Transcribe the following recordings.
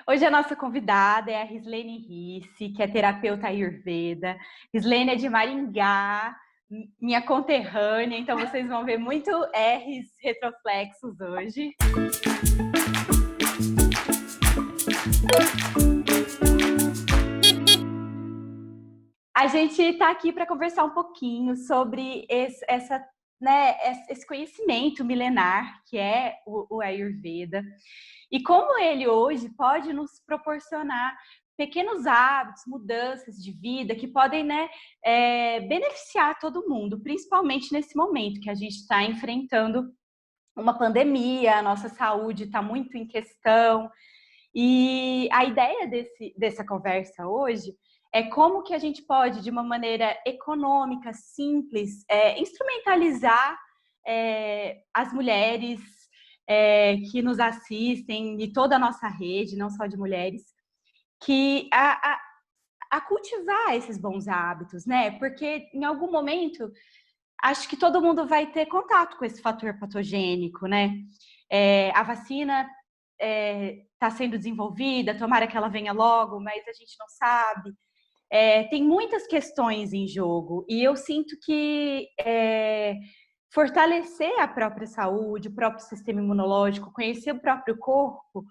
Hoje a nossa convidada é a Rislene Risse, que é terapeuta Ayurveda. Rislene é de Maringá, minha conterrânea, então vocês vão ver muito R's retroflexos hoje. A gente está aqui para conversar um pouquinho sobre esse conhecimento milenar que é o Ayurveda e como ele hoje pode nos proporcionar pequenos hábitos, mudanças de vida que podem beneficiar todo mundo, principalmente nesse momento que a gente está enfrentando uma pandemia, a nossa saúde está muito em questão. E a ideia dessa conversa hoje é como que a gente pode, de uma maneira econômica, simples, instrumentalizar as mulheres que nos assistem e toda a nossa rede, não só de mulheres, que a cultivar esses bons hábitos, né? Porque em algum momento acho que todo mundo vai ter contato com esse fator patogênico, né? A vacina está sendo desenvolvida, tomara que ela venha logo, mas a gente não sabe. Tem muitas questões em jogo e eu sinto que fortalecer a própria saúde, o próprio sistema imunológico, conhecer o próprio corpo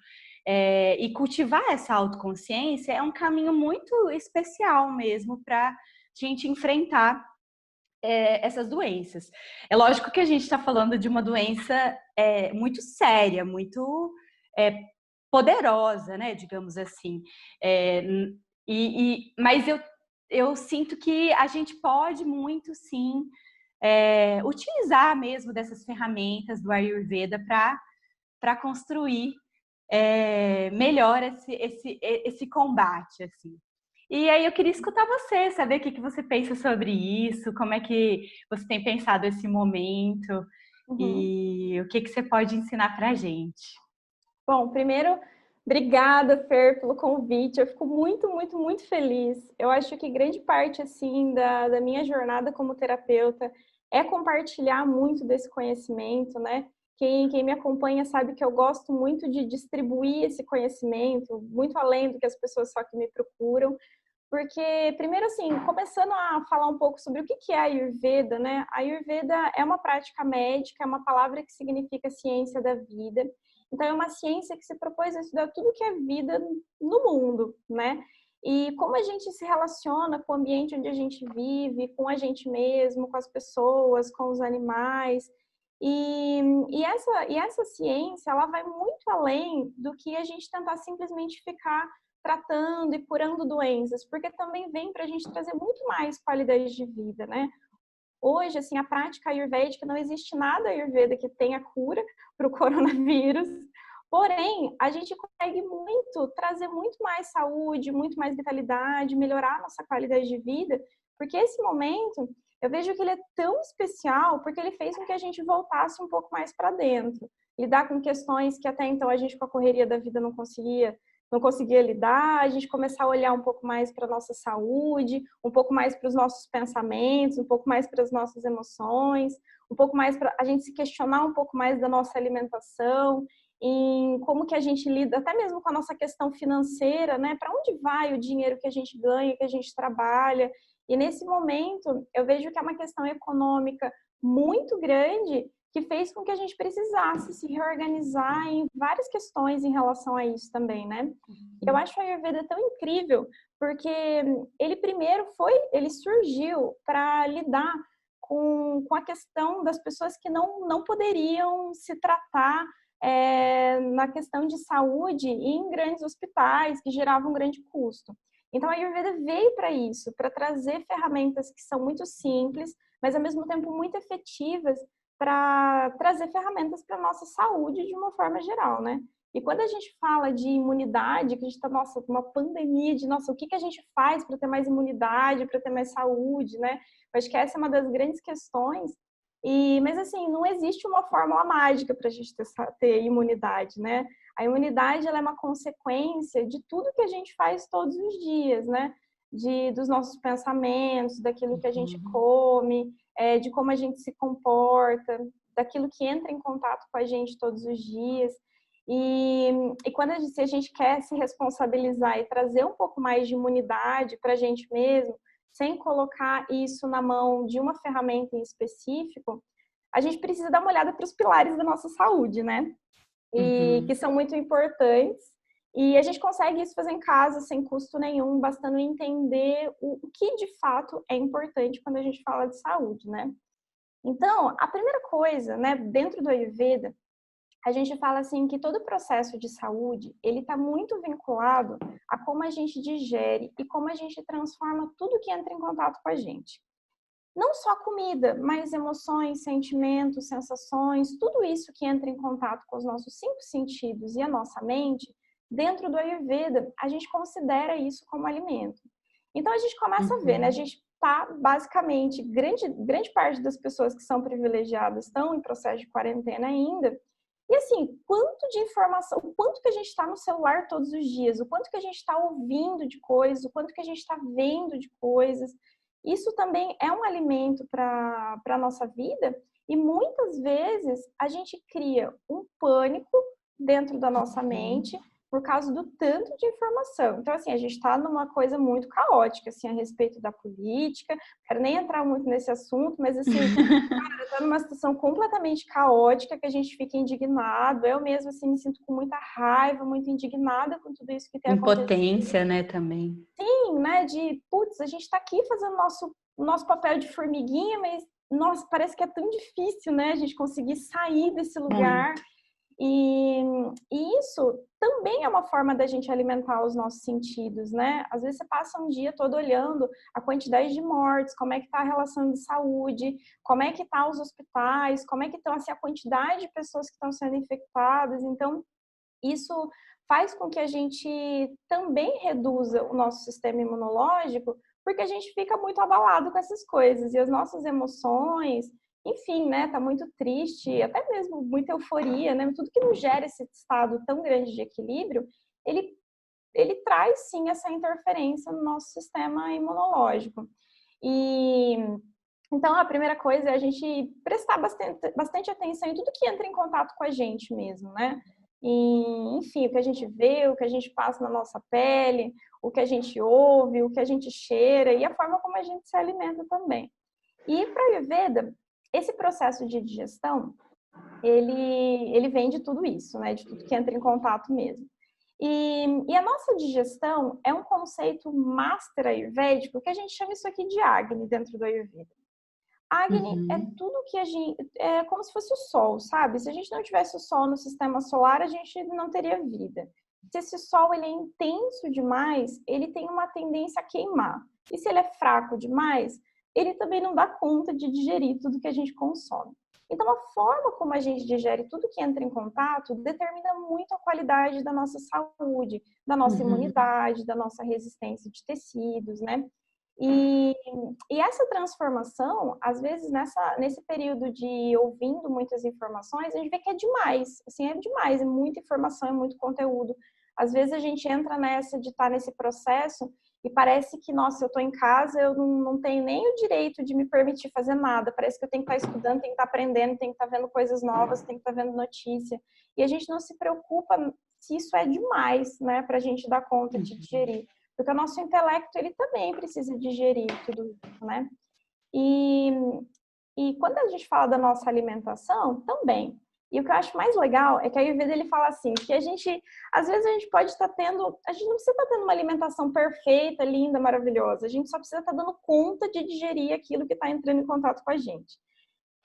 e cultivar essa autoconsciência é um caminho muito especial mesmo para a gente enfrentar essas doenças. É lógico que a gente está falando de uma doença muito séria, muito poderosa, né, digamos assim. Mas eu sinto que a gente pode muito, sim, utilizar mesmo dessas ferramentas do Ayurveda para construir melhor esse combate, assim. E aí eu queria escutar você, saber o que você pensa sobre isso, como é que você tem pensado esse momento e o que você pode ensinar para a gente. Bom, primeiro, obrigada, Fer, pelo convite. Eu fico muito, muito, muito feliz. Eu acho que grande parte, assim, da minha jornada como terapeuta é compartilhar muito desse conhecimento, né? Quem me acompanha sabe que eu gosto muito de distribuir esse conhecimento, muito além do que as pessoas só que me procuram. Porque, primeiro, assim, começando a falar um pouco sobre o que é a Ayurveda, né? A Ayurveda é uma prática médica, é uma palavra que significa ciência da vida. Então, é uma ciência que se propôs a estudar tudo que é vida no mundo, né? E como a gente se relaciona com o ambiente onde a gente vive, com a gente mesmo, com as pessoas, com os animais. E essa ciência, ela vai muito além do que a gente tentar simplesmente ficar tratando e curando doenças, porque também vem para a gente trazer muito mais qualidade de vida, né? Hoje, assim, a prática ayurvédica, não existe nada ayurveda que tenha cura para o coronavírus, porém, a gente consegue trazer muito mais saúde, muito mais vitalidade, melhorar a nossa qualidade de vida, porque esse momento, eu vejo que ele é tão especial, porque ele fez com que a gente voltasse um pouco mais para dentro, lidar com questões que até então a gente, com a correria da vida, não conseguia lidar, a gente começar a olhar um pouco mais para a nossa saúde, um pouco mais para os nossos pensamentos, um pouco mais para as nossas emoções, um pouco mais para a gente se questionar um pouco mais da nossa alimentação, em como que a gente lida, até mesmo com a nossa questão financeira, né? Para onde vai o dinheiro que a gente ganha, que a gente trabalha? E nesse momento, eu vejo que é uma questão econômica muito grande que fez com que a gente precisasse se reorganizar em várias questões em relação a isso também, né? Eu acho o Ayurveda tão incrível, porque ele surgiu para lidar com a questão das pessoas que não poderiam se tratar na questão de saúde em grandes hospitais, que geravam um grande custo. Então, a Ayurveda veio para isso, para trazer ferramentas que são muito simples, mas ao mesmo tempo muito efetivas para trazer ferramentas para a nossa saúde de uma forma geral, né? E quando a gente fala de imunidade, que a gente está, nossa, uma pandemia de, nossa, o que a gente faz para ter mais imunidade, para ter mais saúde, né? Eu acho que essa é uma das grandes questões. Mas, assim, não existe uma fórmula mágica para a gente ter imunidade, né? A imunidade, ela é uma consequência de tudo que a gente faz todos os dias, né? Dos nossos pensamentos, daquilo que a gente come, de como a gente se comporta, daquilo que entra em contato com a gente todos os dias. E quando se a gente quer se responsabilizar e trazer um pouco mais de imunidade para a gente mesmo, sem colocar isso na mão de uma ferramenta em específico, a gente precisa dar uma olhada para os pilares da nossa saúde, né? E que são muito importantes. E a gente consegue isso fazer em casa, sem custo nenhum, bastando entender o que de fato é importante quando a gente fala de saúde, né? Então, a primeira coisa, né, dentro do Ayurveda, a gente fala assim que todo o processo de saúde, ele está muito vinculado a como a gente digere e como a gente transforma tudo que entra em contato com a gente. Não só comida, mas emoções, sentimentos, sensações, tudo isso que entra em contato com os nossos 5 sentidos e a nossa mente, dentro do Ayurveda, a gente considera isso como alimento. Então a gente começa a ver, né? A gente está basicamente, grande parte das pessoas que são privilegiadas estão em processo de quarentena ainda. E assim, quanto de informação, o quanto que a gente está no celular todos os dias, o quanto que a gente está ouvindo de coisas, o quanto que a gente está vendo de coisas, isso também é um alimento para a nossa vida e muitas vezes a gente cria um pânico dentro da nossa mente por causa do tanto de informação. Então, assim, a gente está numa coisa muito caótica, assim, a respeito da política. Quero nem entrar muito nesse assunto, mas, assim, cara, está numa situação completamente caótica que a gente fica indignado. Eu mesma, assim, me sinto com muita raiva, muito indignada com tudo isso que tem acontecido. Impotência, né, também. Sim, né, de, putz, a gente está aqui fazendo nosso papel de formiguinha, mas, nossa, parece que é tão difícil, né, a gente conseguir sair desse lugar. E isso também é uma forma da gente alimentar os nossos sentidos, né? Às vezes você passa um dia todo olhando a quantidade de mortes, como é que está a relação de saúde, como é que tá os hospitais, como é que estão, assim, a quantidade de pessoas que estão sendo infectadas. Então, isso faz com que a gente também reduza o nosso sistema imunológico, porque a gente fica muito abalado com essas coisas. E as nossas emoções, enfim, né, tá muito triste, até mesmo muita euforia, né, tudo que nos gera esse estado tão grande de equilíbrio, ele traz sim essa interferência no nosso sistema imunológico. E então a primeira coisa é a gente prestar bastante atenção em tudo que entra em contato com a gente mesmo, né? E, enfim, o que a gente vê, o que a gente passa na nossa pele, o que a gente ouve, o que a gente cheira e a forma como a gente se alimenta também. E para a Ayurveda, esse processo de digestão, ele vem de tudo isso, né? De tudo que entra em contato mesmo. E a nossa digestão é um conceito master ayurvédico que a gente chama isso aqui de Agni dentro do Ayurveda. Agni é tudo que a gente... É como se fosse o sol, sabe? Se a gente não tivesse o sol no sistema solar, a gente não teria vida. Se esse sol ele é intenso demais, ele tem uma tendência a queimar. E se ele é fraco demais, ele também não dá conta de digerir tudo que a gente consome. Então, a forma como a gente digere tudo que entra em contato determina muito a qualidade da nossa saúde, da nossa imunidade, da nossa resistência de tecidos, né? E essa transformação, às vezes, nesse período de ouvindo muitas informações, a gente vê que é demais, assim, é demais, é muita informação, é muito conteúdo. Às vezes a gente entra nessa de estar nesse processo e parece que, nossa, eu estou em casa, eu não tenho nem o direito de me permitir fazer nada, parece que eu tenho que estar estudando, tenho que estar aprendendo, tenho que estar vendo coisas novas, tenho que estar vendo notícia. E a gente não se preocupa se isso é demais, né, para a gente dar conta de digerir. Porque o nosso intelecto, ele também precisa digerir tudo isso, né? E quando a gente fala da nossa alimentação, também. E o que eu acho mais legal é que a Ayurveda, ele fala assim, que às vezes a gente pode estar tendo, a gente não precisa estar tendo uma alimentação perfeita, linda, maravilhosa. A gente só precisa estar dando conta de digerir aquilo que está entrando em contato com a gente.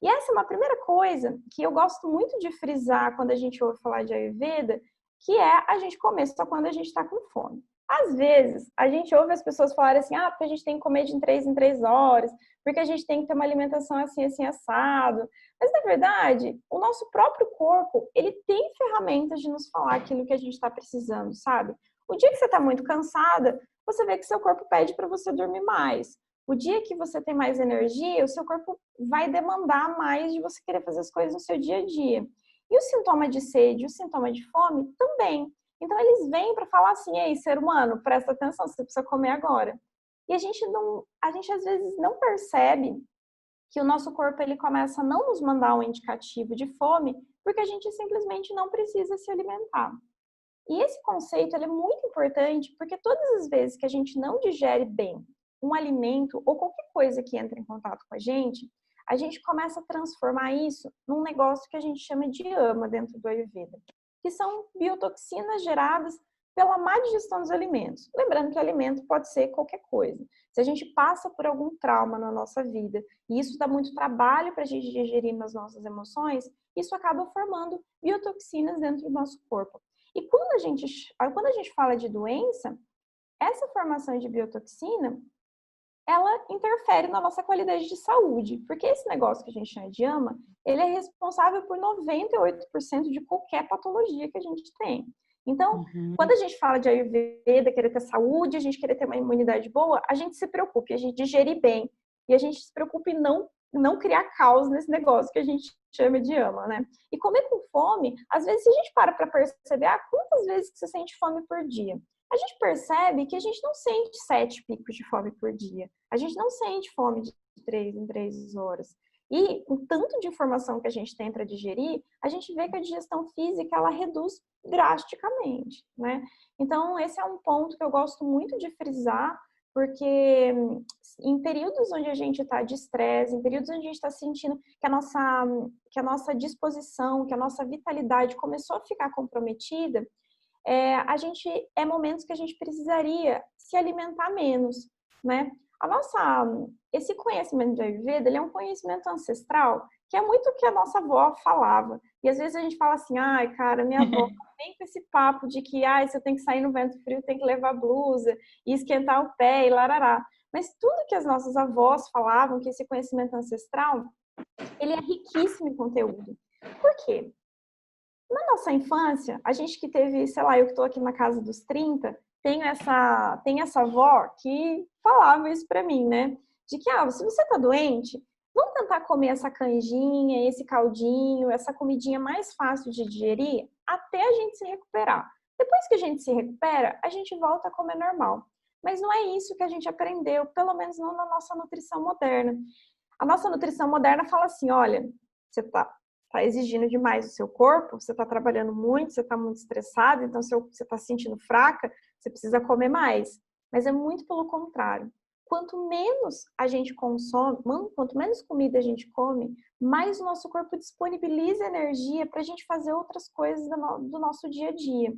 E essa é uma primeira coisa que eu gosto muito de frisar quando a gente ouve falar de Ayurveda, que é a gente comer só quando a gente está com fome. Às vezes, a gente ouve as pessoas falarem assim, porque a gente tem que comer de 3 em 3 horas, porque a gente tem que ter uma alimentação assim, assim, assado. Mas, na verdade, o nosso próprio corpo, ele tem ferramentas de nos falar aquilo que a gente está precisando, sabe? O dia que você está muito cansada, você vê que seu corpo pede para você dormir mais. O dia que você tem mais energia, o seu corpo vai demandar mais de você querer fazer as coisas no seu dia a dia. E o sintoma de sede, o sintoma de fome também. Então, eles vêm para falar assim, ei, ser humano, presta atenção, você precisa comer agora. E a gente às vezes não percebe que o nosso corpo, ele começa a não nos mandar um indicativo de fome porque a gente simplesmente não precisa se alimentar. E esse conceito ele é muito importante porque todas as vezes que a gente não digere bem um alimento ou qualquer coisa que entra em contato com a gente começa a transformar isso num negócio que a gente chama de ama dentro do Ayurveda, que são biotoxinas geradas pela má digestão dos alimentos. Lembrando que alimento pode ser qualquer coisa. Se a gente passa por algum trauma na nossa vida e isso dá muito trabalho para a gente digerir nas nossas emoções, isso acaba formando biotoxinas dentro do nosso corpo. E quando a gente fala de doença, essa formação de biotoxina, ela interfere na nossa qualidade de saúde, porque esse negócio que a gente chama de ama, ele é responsável por 98% de qualquer patologia que a gente tem. Então, quando a gente fala de Ayurveda, querer ter saúde, a gente querer ter uma imunidade boa, a gente se preocupa, a gente digerir bem, e a gente se preocupa em não criar caos nesse negócio que a gente chama de ama, né? E comer com fome, às vezes se a gente para perceber, quantas vezes que você sente fome por dia? A gente percebe que a gente não sente 7 picos de fome por dia. A gente não sente fome de 3 em 3 horas. E o tanto de informação que a gente tem para digerir, a gente vê que a digestão física, ela reduz drasticamente, né? Então, esse é um ponto que eu gosto muito de frisar, porque em períodos onde a gente está de estresse, em períodos onde a gente está sentindo que a nossa disposição, que a nossa vitalidade começou a ficar comprometida, momentos que a gente precisaria se alimentar menos, né? Esse conhecimento de Ayurveda, ele é um conhecimento ancestral, que é muito o que a nossa avó falava. E às vezes a gente fala assim, ai, cara, minha avó vem com esse papo de que, se eu tenho que sair no vento frio, tem que levar blusa e esquentar o pé e larará. Mas tudo que as nossas avós falavam, que esse conhecimento ancestral, ele é riquíssimo em conteúdo. Por quê? Na nossa infância, a gente que teve, sei lá, eu que estou aqui na casa dos 30, tem essa avó que falava isso para mim, né? De que, se você tá doente, vamos tentar comer essa canjinha, esse caldinho, essa comidinha mais fácil de digerir até a gente se recuperar. Depois que a gente se recupera, a gente volta a comer normal. Mas não é isso que a gente aprendeu, pelo menos não na nossa nutrição moderna. A nossa nutrição moderna fala assim, olha, você tá exigindo demais do seu corpo, você está trabalhando muito, você está muito estressado, então se você está se sentindo fraca, você precisa comer mais. Mas é muito pelo contrário. Quanto menos a gente consome, quanto menos comida a gente come, mais o nosso corpo disponibiliza energia para a gente fazer outras coisas do nosso dia a dia.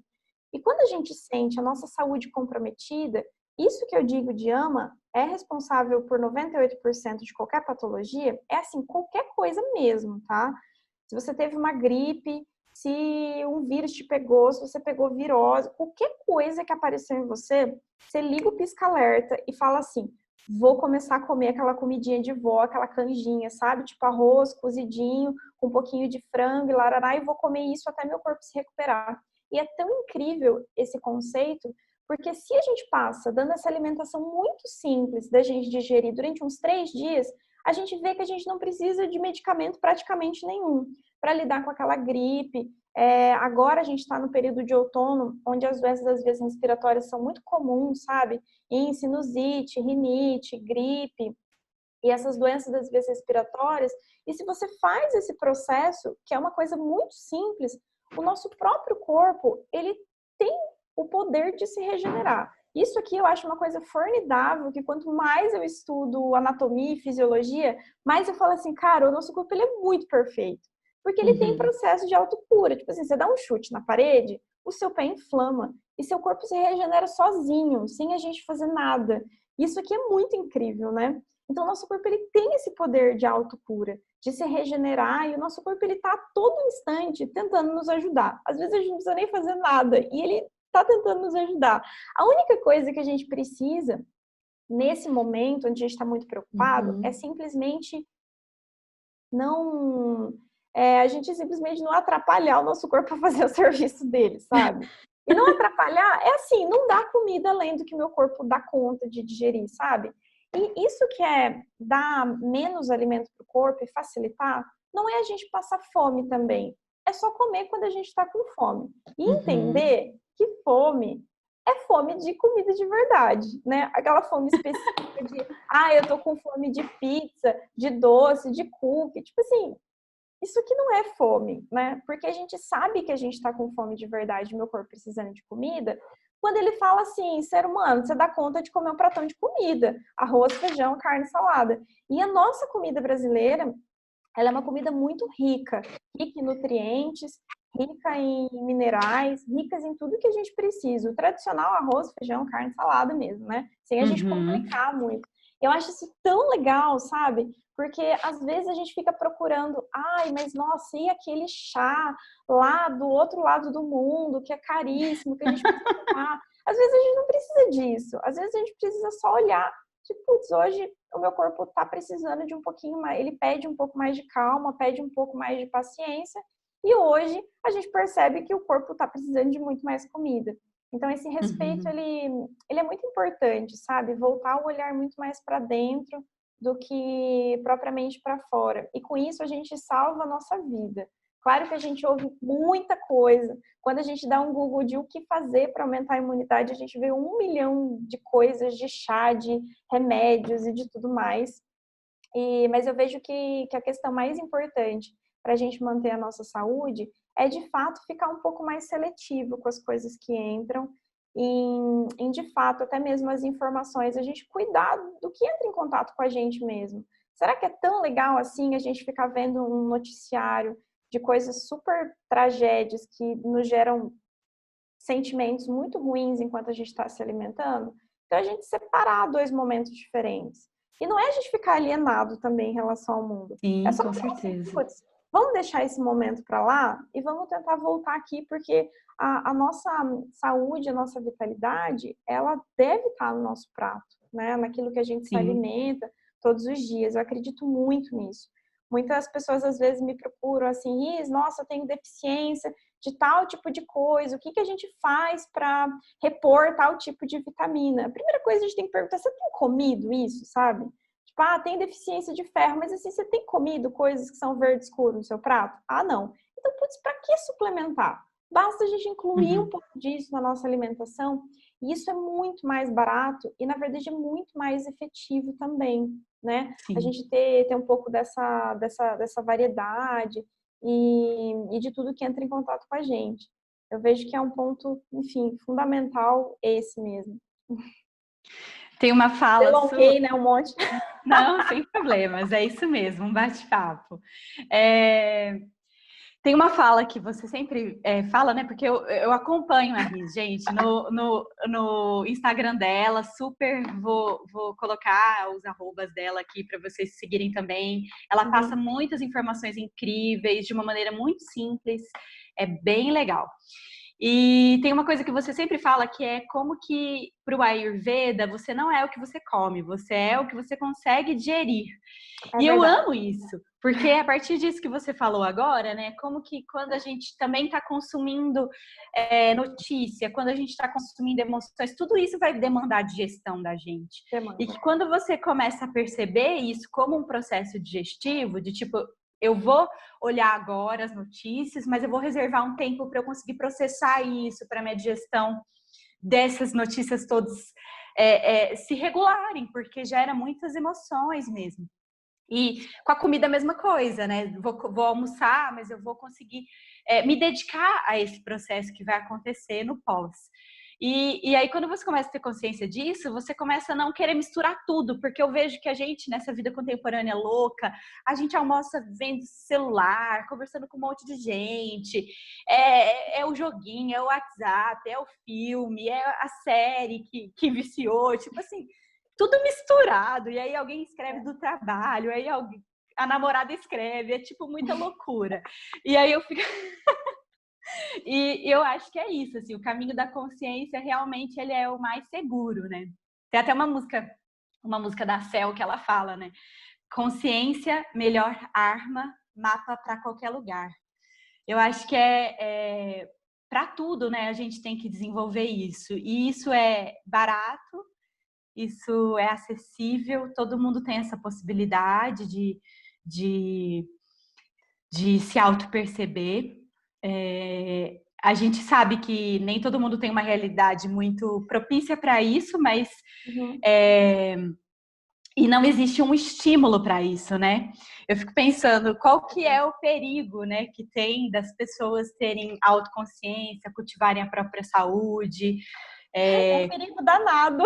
E quando a gente sente a nossa saúde comprometida, isso que eu digo de ama é responsável por 98% de qualquer patologia, é assim, qualquer coisa mesmo, tá? Se você teve uma gripe, se um vírus te pegou, se você pegou virose, qualquer coisa que apareceu em você, você liga o pisca-alerta e fala assim, vou começar a comer aquela comidinha de vó, aquela canjinha, sabe? Tipo arroz cozidinho, com um pouquinho de frango e larará, e vou comer isso até meu corpo se recuperar. E é tão incrível esse conceito, porque se a gente passa dando essa alimentação muito simples da gente digerir durante uns 3 dias, a gente vê que a gente não precisa de medicamento praticamente nenhum para lidar com aquela gripe. Agora a gente está no período de outono, onde as doenças das vias respiratórias são muito comuns, sabe? Em sinusite, rinite, gripe e essas doenças das vias respiratórias. E se você faz esse processo, que é uma coisa muito simples, o nosso próprio corpo, ele tem o poder de se regenerar. Isso aqui eu acho uma coisa formidável, que quanto mais eu estudo anatomia e fisiologia, mais eu falo assim, cara, o nosso corpo ele é muito perfeito. Porque ele tem processo de autocura. Tipo assim, você dá um chute na parede, o seu pé inflama. E seu corpo se regenera sozinho, sem a gente fazer nada. Isso aqui é muito incrível, né? Então, o nosso corpo ele tem esse poder de autocura, de se regenerar. E o nosso corpo ele está a todo instante tentando nos ajudar. Às vezes a gente não precisa nem fazer nada. E ele está tentando nos ajudar. A única coisa que a gente precisa, nesse momento onde a gente está muito preocupado, é simplesmente a gente simplesmente não atrapalhar o nosso corpo a fazer o serviço dele, sabe? E não atrapalhar é assim, não dar comida além do que meu corpo dá conta de digerir, sabe? E isso que é dar menos alimento para o corpo e facilitar, não é a gente passar fome também. É só comer quando a gente está com fome. E entender que fome é fome de comida de verdade, né? Aquela fome específica de, eu tô com fome de pizza, de doce, de cookie. Tipo assim, isso aqui não é fome, né? Porque a gente sabe que a gente está com fome de verdade, meu corpo precisando de comida, quando ele fala assim, ser humano, você dá conta de comer um pratão de comida, arroz, feijão, carne, salada. E a nossa comida brasileira, ela é uma comida muito rica, rica em nutrientes, rica em minerais, ricas em tudo que a gente precisa. O tradicional arroz, feijão, carne, salada mesmo, né? Sem a gente complicar muito. Eu acho isso tão legal, sabe? Porque às vezes a gente fica procurando, ai, mas nossa, e aquele chá lá do outro lado do mundo, que é caríssimo, que a gente precisa tomar. Às vezes a gente não precisa disso. Às vezes a gente precisa só olhar, tipo, putz, hoje o meu corpo tá precisando de um pouquinho mais, ele pede um pouco mais de calma, pede um pouco mais de paciência, e hoje a gente percebe que o corpo tá precisando de muito mais comida. Então esse respeito, ele é muito importante, sabe? Voltar o olhar muito mais para dentro do que propriamente para fora. E com isso a gente salva a nossa vida. Claro que a gente ouve muita coisa. Quando a gente dá um Google de o que fazer para aumentar a imunidade, a gente vê 1 milhão de coisas, de chá, de remédios e de tudo mais. Mas eu vejo que a questão mais importante para a gente manter a nossa saúde é, de fato, ficar um pouco mais seletivo com as coisas que entram de fato, até mesmo as informações, a gente cuidar do que entra em contato com a gente mesmo. Será que é tão legal assim a gente ficar vendo um noticiário de coisas super tragédias que nos geram sentimentos muito ruins enquanto a gente está se alimentando? Então, a gente separar dois momentos diferentes. E não é a gente ficar alienado também em relação ao mundo. Sim, É só com falar assim, certeza. putz, vamos deixar esse momento para lá e vamos tentar voltar aqui, porque a nossa saúde, a nossa vitalidade, ela deve estar no nosso prato, né? Naquilo que a gente se Sim. alimenta todos os dias. Eu acredito muito nisso. Muitas pessoas às vezes me procuram assim, nossa, eu tenho deficiência de tal tipo de coisa, o que a gente faz para repor tal tipo de vitamina? A primeira coisa a gente tem que perguntar, você tem comido isso, sabe? Tipo, tem deficiência de ferro, mas assim, você tem comido coisas que são verde escuro no seu prato? Ah, não. Então, putz, para que suplementar? Basta a gente incluir um pouco disso na nossa alimentação, e isso é muito mais barato e, na verdade, é muito mais efetivo também, né? Sim. A gente ter um pouco dessa variedade e de tudo que entra em contato com a gente. Eu vejo que é um ponto, enfim, fundamental esse mesmo. Tem uma fala Delonguei, né, um monte. Não, sem problemas, é isso mesmo, um bate-papo. Tem uma fala que você sempre fala, né? Porque eu acompanho a Riz, gente, no Instagram dela, super vou colocar os arrobas dela aqui para vocês seguirem também. Ela passa muitas informações incríveis, de uma maneira muito simples, é bem legal. E tem uma coisa que você sempre fala, que é como que para o Ayurveda você não é o que você come, você é o que você consegue digerir. É e verdade. Eu amo isso, porque a partir disso que você falou agora, né, como que quando a gente também está consumindo notícia, quando a gente está consumindo emoções, tudo isso vai demandar digestão da gente. E que quando você começa a perceber isso como um processo digestivo, de tipo, eu vou olhar agora as notícias, mas eu vou reservar um tempo para eu conseguir processar isso, para minha digestão dessas notícias todas se regularem, porque gera muitas emoções mesmo. E com a comida a mesma coisa, né? Vou almoçar, mas eu vou conseguir me dedicar a esse processo que vai acontecer no pós. E aí, quando você começa a ter consciência disso, você começa a não querer misturar tudo, porque eu vejo que a gente, nessa vida contemporânea louca, a gente almoça vendo celular, conversando com um monte de gente, é o joguinho, é o WhatsApp, é o filme, é a série que viciou, tipo assim, tudo misturado. E aí alguém escreve do trabalho, aí a namorada escreve, é tipo muita loucura. E aí eu fico... E eu acho que é isso, assim, o caminho da consciência realmente ele é o mais seguro, né? Tem até uma música da Cel que ela fala, né? Consciência, melhor arma, mapa para qualquer lugar. Eu acho que para tudo, né? A gente tem que desenvolver isso. E isso é barato, isso é acessível, todo mundo tem essa possibilidade de se auto-perceber. A gente sabe que nem todo mundo tem uma realidade muito propícia para isso, mas e não existe um estímulo para isso, né? eu fico pensando qual que é o perigo, né, que tem das pessoas terem autoconsciência, cultivarem a própria saúde. É um perigo danado.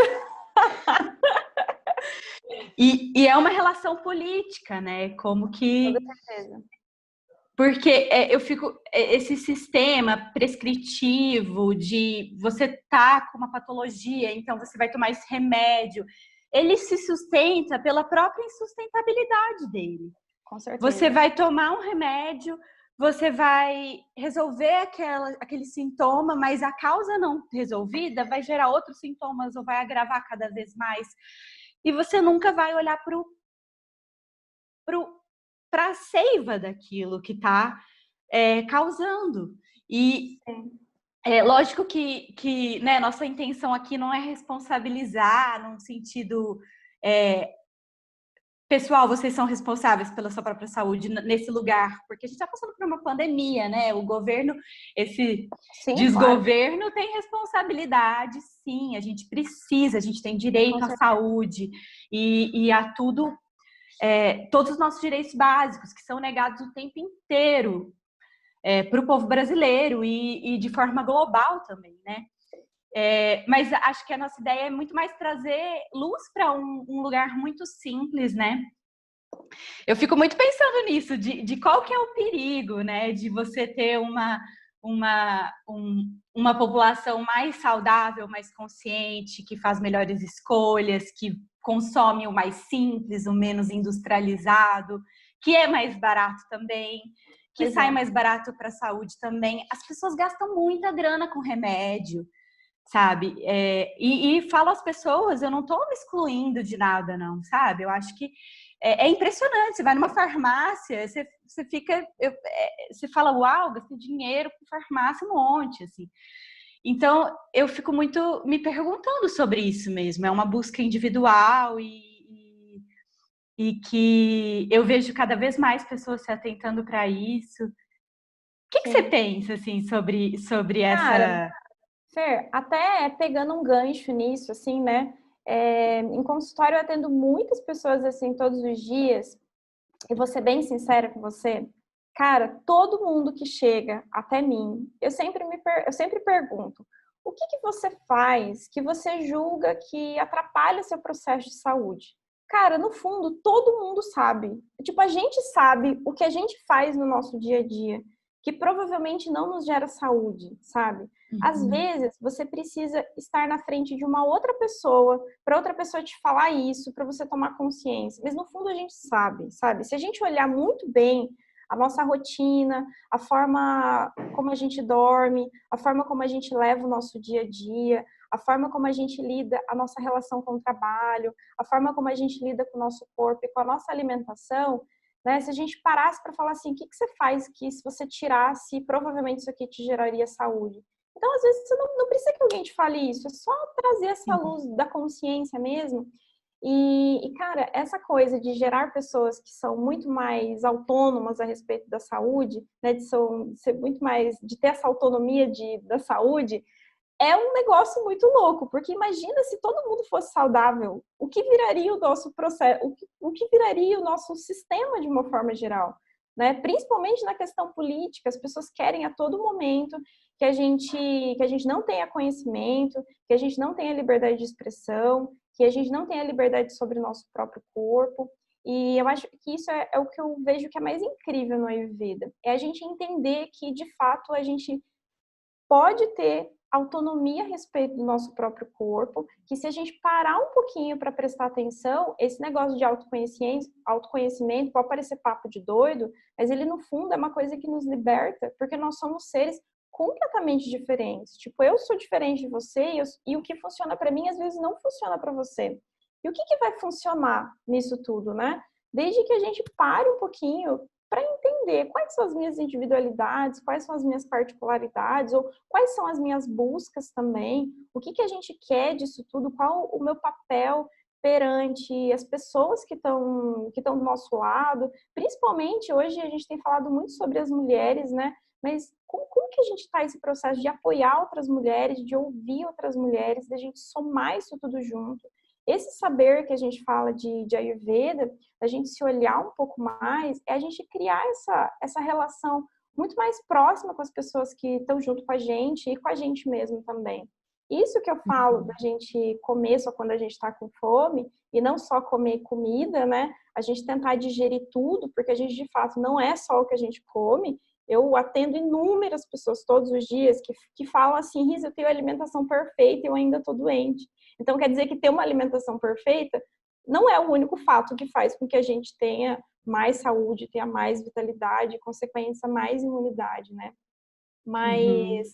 E é uma relação política, né? Como que... Com certeza. Porque eu fico... Esse sistema prescritivo de você tá com uma patologia, então você vai tomar esse remédio, ele se sustenta pela própria insustentabilidade dele. Com certeza. Você vai tomar um remédio, você vai resolver aquele sintoma, mas a causa não resolvida vai gerar outros sintomas ou vai agravar cada vez mais. E você nunca vai olhar para a seiva daquilo que está causando. E lógico que né, nossa intenção aqui não é responsabilizar num sentido... pessoal, vocês são responsáveis pela sua própria saúde nesse lugar, porque a gente está passando por uma pandemia, né? O governo, esse desgoverno, claro, tem responsabilidade, sim. A gente precisa, a gente tem direito à saúde e a tudo, todos os nossos direitos básicos que são negados o tempo inteiro para o povo brasileiro e de forma global também, né? Mas acho que a nossa ideia é muito mais trazer luz para um lugar muito simples, né? Eu fico muito pensando nisso, de qual que é o perigo, né? De você ter uma população mais saudável, mais consciente, que faz melhores escolhas, que consome o mais simples, o menos industrializado, que é mais barato também, que sai mais barato para a saúde também. As pessoas gastam muita grana com remédio, sabe? E falo às pessoas, eu não estou me excluindo de nada, não, sabe? Eu acho que é impressionante. Você vai numa farmácia, você fica... você fala, uau, gastei dinheiro com farmácia um monte, assim. Então, eu fico muito me perguntando sobre isso mesmo. É uma busca individual e que eu vejo cada vez mais pessoas se atentando para isso. O que você pensa, assim, sobre essa... Cara, Fer, até pegando um gancho nisso, assim, né? Em consultório eu atendo muitas pessoas, assim, todos os dias, e vou ser bem sincera com você, cara, todo mundo que chega até mim, eu sempre pergunto, o que você faz que você julga que atrapalha seu processo de saúde? Cara, no fundo, todo mundo sabe. Tipo, a gente sabe o que a gente faz no nosso dia a dia, que provavelmente não nos gera saúde, sabe? Às vezes, você precisa estar na frente de uma outra pessoa, para outra pessoa te falar isso, para você tomar consciência. Mas no fundo a gente sabe, sabe? Se a gente olhar muito bem a nossa rotina, a forma como a gente dorme, a forma como a gente leva o nosso dia a dia, a forma como a gente lida a nossa relação com o trabalho, a forma como a gente lida com o nosso corpo e com a nossa alimentação, né? Se a gente parasse para falar assim, o que você faz que se você tirasse, provavelmente isso aqui te geraria saúde? Então, às vezes, você não precisa que alguém te fale isso, é só trazer essa luz da consciência mesmo. Cara, essa coisa de gerar pessoas que são muito mais autônomas a respeito da saúde, né, de ser muito mais, de ter essa autonomia da saúde, é um negócio muito louco, porque imagina se todo mundo fosse saudável, o que viraria o nosso processo, o que viraria o nosso sistema de uma forma geral, né? Principalmente na questão política, as pessoas querem a todo momento que a gente não tenha conhecimento, que a gente não tenha liberdade de expressão, que a gente não tenha liberdade sobre o nosso próprio corpo. E eu acho que isso é o que eu vejo que é mais incrível no Ayurveda. É a gente entender que, de fato, a gente pode ter autonomia a respeito do nosso próprio corpo, que se a gente parar um pouquinho para prestar atenção, esse negócio de autoconhecimento pode parecer papo de doido, mas ele no fundo é uma coisa que nos liberta, porque nós somos seres completamente diferentes. Tipo, eu sou diferente de você e o que funciona para mim às vezes não funciona para você. E o que vai funcionar nisso tudo, né? Desde que a gente pare um pouquinho para entender quais são as minhas individualidades, quais são as minhas particularidades, ou quais são as minhas buscas também, o que a gente quer disso tudo, qual o meu papel perante as pessoas que estão do nosso lado. Principalmente, hoje a gente tem falado muito sobre as mulheres, né? Mas como que a gente está nesse processo de apoiar outras mulheres, de ouvir outras mulheres, de a gente somar isso tudo junto? Esse saber que a gente fala de Ayurveda, a gente se olhar um pouco mais, é a gente criar essa relação muito mais próxima com as pessoas que estão junto com a gente e com a gente mesmo também. Isso que eu falo da gente comer só quando a gente está com fome e não só comer comida, né? A gente tentar digerir tudo, porque a gente de fato não é só o que a gente come. Eu atendo inúmeras pessoas todos os dias que falam assim, Riz, eu tenho alimentação perfeita e eu ainda estou doente. Então quer dizer que ter uma alimentação perfeita não é o único fato que faz com que a gente tenha mais saúde, tenha mais vitalidade, consequência, mais imunidade, né? Mas,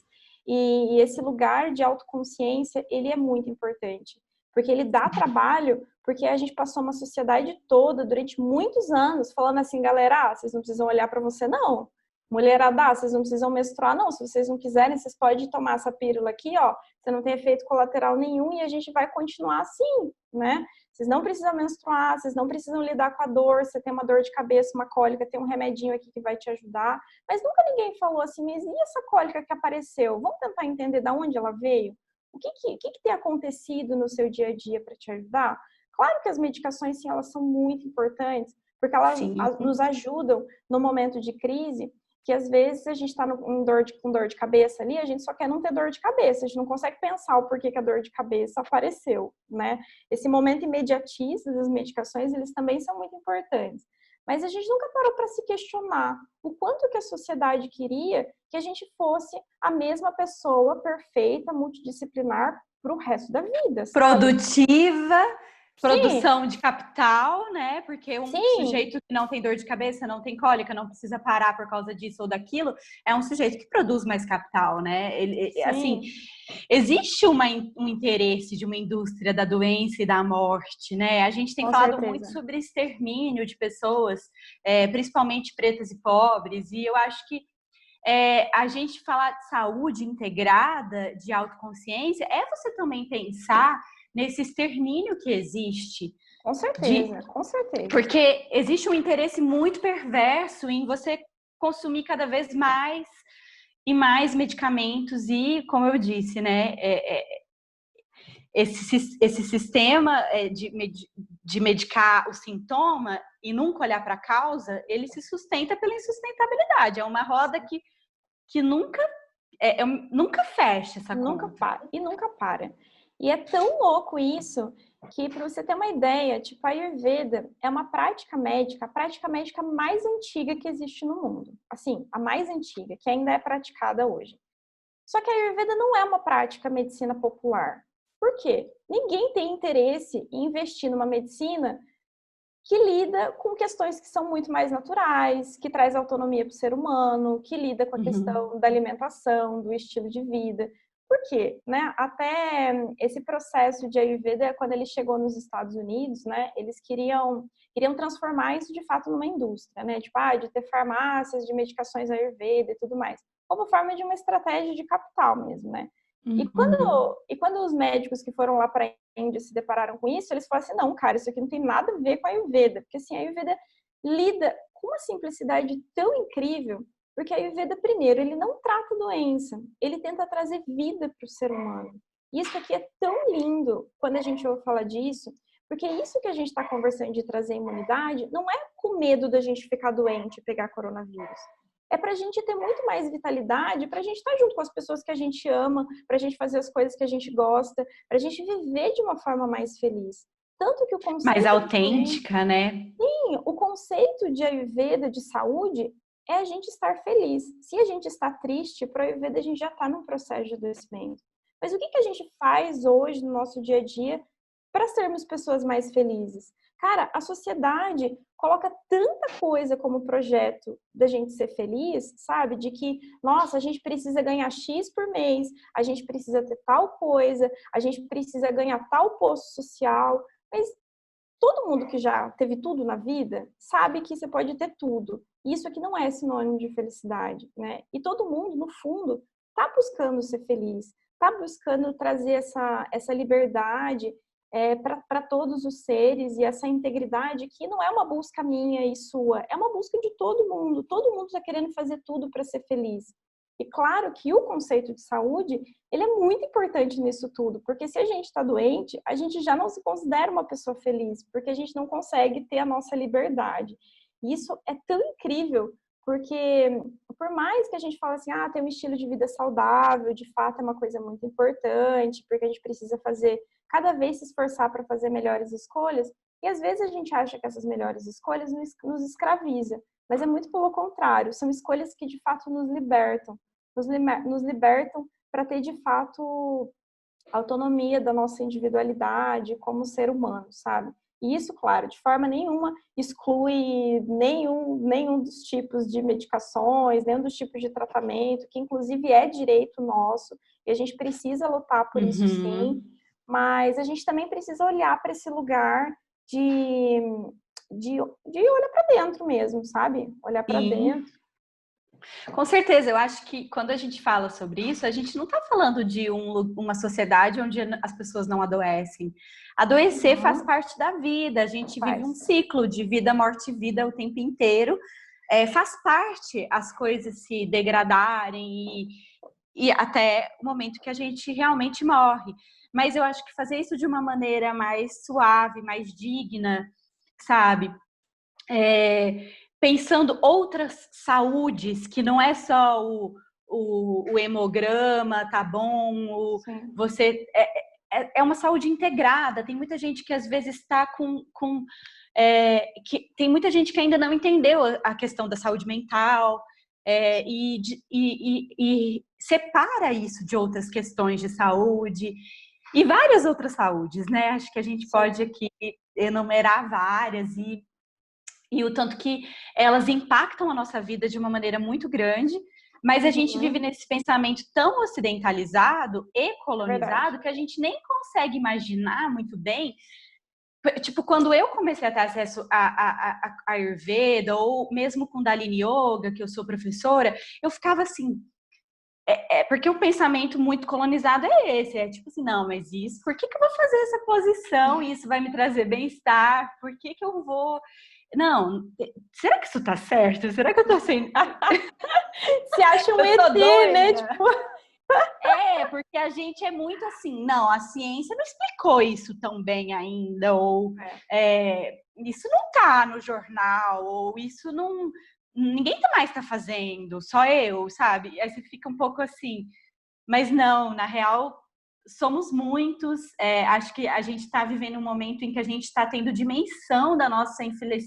e esse lugar de autoconsciência, ele é muito importante, porque ele dá trabalho, porque a gente passou uma sociedade toda, durante muitos anos, falando assim, galera, vocês não precisam olhar para você, não. Mulherada, vocês não precisam menstruar, não. Se vocês não quiserem, vocês podem tomar essa pílula aqui, ó. Você não tem efeito colateral nenhum e a gente vai continuar assim, né? Vocês não precisam menstruar, vocês não precisam lidar com a dor. Você tem uma dor de cabeça, uma cólica, tem um remedinho aqui que vai te ajudar. Mas nunca ninguém falou assim, mas e essa cólica que apareceu? Vamos tentar entender de onde ela veio? O que tem acontecido no seu dia a dia para te ajudar? Claro que as medicações, sim, elas são muito importantes, porque elas nos ajudam no momento de crise, que às vezes a gente está com dor de cabeça ali, a gente só quer não ter dor de cabeça, a gente não consegue pensar o porquê que a dor de cabeça apareceu, né? Esse momento imediatista das medicações, eles também são muito importantes. Mas a gente nunca parou para se questionar o quanto que a sociedade queria que a gente fosse a mesma pessoa perfeita, multidisciplinar para o resto da vida, sabe? Produtiva, Sim, produção de capital, né? Porque um sim, sujeito que não tem dor de cabeça, não tem cólica, não precisa parar por causa disso ou daquilo, é um sujeito que produz mais capital, né? Assim, sim, existe um interesse de uma indústria da doença e da morte, né? A gente tem com falado muito certeza. sobre extermínio de pessoas, principalmente pretas e pobres, e eu acho que a gente falar de saúde integrada, de autoconsciência, é você também pensar nesse extermínio que existe. Com certeza, com certeza. Porque existe um interesse muito perverso em você consumir cada vez mais e mais medicamentos e, como eu disse, né, esse sistema de medicar o sintoma e nunca olhar para a causa, ele se sustenta pela insustentabilidade. É uma roda que nunca fecha essa Nunca conta. para. E nunca para. E é tão louco isso que, para você ter uma ideia, tipo, a Ayurveda é uma prática médica, a prática médica mais antiga que existe no mundo. Assim, a mais antiga, que ainda é praticada hoje. Só que a Ayurveda não é uma prática medicina popular. Por quê? Ninguém tem interesse em investir numa medicina que lida com questões que são muito mais naturais, que traz autonomia para o ser humano, que lida com a questão da alimentação, do estilo de vida. Por quê? Né? Até esse processo de Ayurveda, quando ele chegou nos Estados Unidos, né, eles queriam transformar isso de fato numa indústria, né? Tipo, de ter farmácias de medicações Ayurveda e tudo mais, como forma de uma estratégia de capital mesmo, né? E quando os médicos que foram lá para a Índia se depararam com isso, eles falaram assim, não, cara, isso aqui não tem nada a ver com a Ayurveda, porque assim, a Ayurveda lida com uma simplicidade tão incrível, porque a Ayurveda, primeiro, ele não trata doença, ele tenta trazer vida para o ser humano. E isso aqui é tão lindo quando a gente ouve falar disso, porque isso que a gente está conversando de trazer imunidade não é com medo da gente ficar doente e pegar coronavírus. É para a gente ter muito mais vitalidade, para a gente estar junto com as pessoas que a gente ama, para a gente fazer as coisas que a gente gosta, para a gente viver de uma forma mais feliz. Tanto que o Mais conceito autêntica, né? o conceito de Ayurveda, de saúde, é a gente estar feliz. Se a gente está triste, para o Ayurveda a gente já está num processo de adoecimento. Mas o que a gente faz hoje no nosso dia a dia para sermos pessoas mais felizes? Cara, a sociedade coloca tanta coisa como projeto da gente ser feliz, sabe? De que, nossa, a gente precisa ganhar X por mês, a gente precisa ter tal coisa, a gente precisa ganhar tal posto social. Mas todo mundo que já teve tudo na vida sabe que você pode ter tudo. Isso aqui não é sinônimo de felicidade, né? E todo mundo, no fundo, está buscando ser feliz, está buscando trazer essa liberdade para todos os seres e essa integridade que não é uma busca minha e sua, é uma busca de todo mundo. Todo mundo está querendo fazer tudo para ser feliz. E claro que o conceito de saúde, ele é muito importante nisso tudo, porque se a gente está doente, a gente já não se considera uma pessoa feliz, porque a gente não consegue ter a nossa liberdade. E isso é tão incrível, porque por mais que a gente fale assim, tem um estilo de vida saudável, de fato é uma coisa muito importante, porque a gente precisa fazer, cada vez se esforçar para fazer melhores escolhas, e às vezes a gente acha que essas melhores escolhas nos escraviza, mas é muito pelo contrário, são escolhas que de fato nos libertam para ter de fato autonomia da nossa individualidade como ser humano, sabe? E isso, claro, de forma nenhuma exclui nenhum dos tipos de medicações, nenhum dos tipos de tratamento, que inclusive é direito nosso, e a gente precisa lutar por isso sim, mas a gente também precisa olhar para esse lugar de olhar para dentro mesmo, sabe? Olhar para dentro. Com certeza, eu acho que quando a gente fala sobre isso, a gente não está falando de uma sociedade onde as pessoas não adoecem. Adoecer faz parte da vida, a gente vive um ciclo de vida, morte e vida o tempo inteiro. Faz parte as coisas se degradarem e até o momento que a gente realmente morre. Mas eu acho que fazer isso de uma maneira mais suave, mais digna, sabe? Pensando outras saúdes, que não é só o hemograma, tá bom? Você é uma saúde integrada. Tem muita gente que às vezes está tem muita gente que ainda não entendeu a questão da saúde mental e separa isso de outras questões de saúde e várias outras saúdes, né? Acho que a gente pode aqui enumerar várias e o tanto que elas impactam a nossa vida de uma maneira muito grande, mas a gente vive nesse pensamento tão ocidentalizado e colonizado que a gente nem consegue imaginar muito bem. Tipo, quando eu comecei a ter acesso a Ayurveda, ou mesmo com Kundalini Yoga, que eu sou professora, eu ficava assim, porque o pensamento muito colonizado é esse, tipo assim, não, mas isso, por que eu vou fazer essa posição? Isso vai me trazer bem-estar? Por que eu vou... Não, será que isso tá certo? Será que eu tô sendo... Se acha um ET, né? Tipo... porque a gente é muito assim, não, a ciência não explicou isso tão bem ainda, ou isso não tá no jornal, ou isso não... Ninguém mais tá fazendo, só eu, sabe? Aí você fica um pouco assim, mas não, na real, somos muitos. Acho que a gente está vivendo um momento em que a gente está tendo dimensão da nossa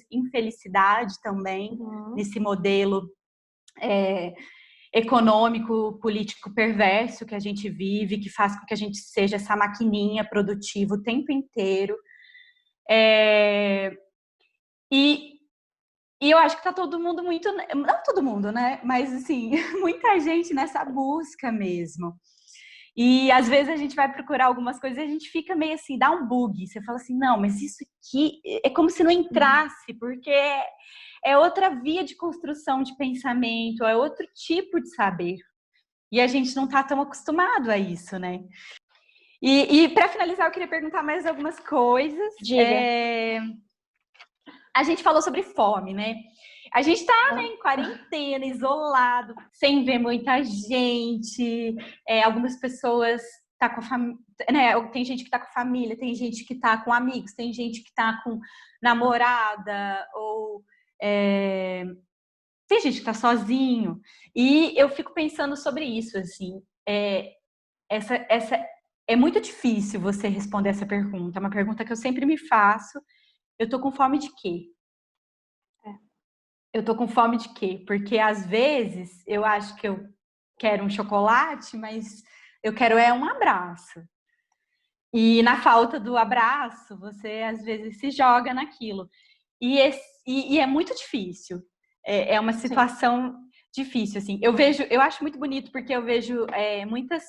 infelicidade também, nesse modelo econômico, político perverso que a gente vive, que faz com que a gente seja essa maquininha produtiva o tempo inteiro. E eu acho que tá todo mundo muito... Não todo mundo, né? Mas, assim, muita gente nessa busca mesmo. E, às vezes, a gente vai procurar algumas coisas e a gente fica meio assim, dá um bug. Você fala assim, não, mas isso aqui é como se não entrasse, porque é outra via de construção de pensamento, é outro tipo de saber. E a gente não tá tão acostumado a isso, né? E para finalizar, eu queria perguntar mais algumas coisas. Diga. A gente falou sobre fome, né? A gente tá em quarentena, isolado, sem ver muita gente. Algumas pessoas tá com a família, né? Tem gente que tá com família, tem gente que tá com amigos, tem gente que tá com namorada, ou tem gente que tá sozinho. E eu fico pensando sobre isso, assim. É muito difícil você responder essa pergunta. É uma pergunta que eu sempre me faço. Eu tô com fome de quê? Eu tô com fome de quê? Porque às vezes eu acho que eu quero um chocolate, mas eu quero um abraço. E na falta do abraço, você às vezes se joga naquilo. E é muito difícil. É uma situação difícil, assim. Eu acho muito bonito porque eu vejo muitas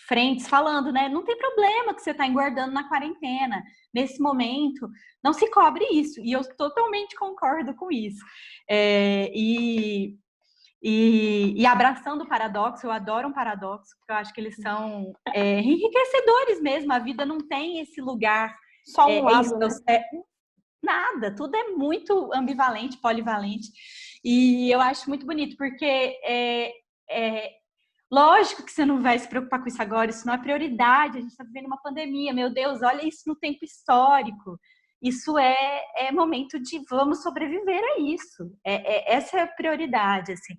frentes falando, né? Não tem problema que você está engordando na quarentena. Nesse momento, não se cobre isso. E eu totalmente concordo com isso. E abraçando o paradoxo, eu adoro um paradoxo, porque eu acho que eles são enriquecedores mesmo. A vida não tem esse lugar. Só um lado, né? nada, tudo é muito ambivalente, polivalente. E eu acho muito bonito, porque lógico que você não vai se preocupar com isso agora, isso não é prioridade, a gente está vivendo uma pandemia, meu Deus, olha isso no tempo histórico. Isso é momento de vamos sobreviver a isso. Essa é a prioridade, assim.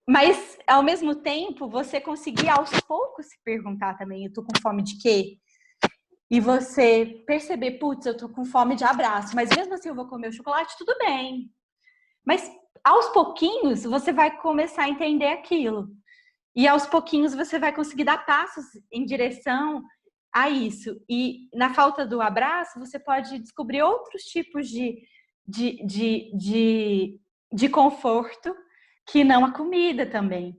Mas, ao mesmo tempo, você conseguir aos poucos se perguntar também, eu tô com fome de quê? E você perceber, putz, eu tô com fome de abraço, mas mesmo assim eu vou comer o chocolate, tudo bem. Mas aos pouquinhos você vai começar a entender aquilo. E aos pouquinhos você vai conseguir dar passos em direção a isso. E na falta do abraço, você pode descobrir outros tipos de conforto que não a comida também.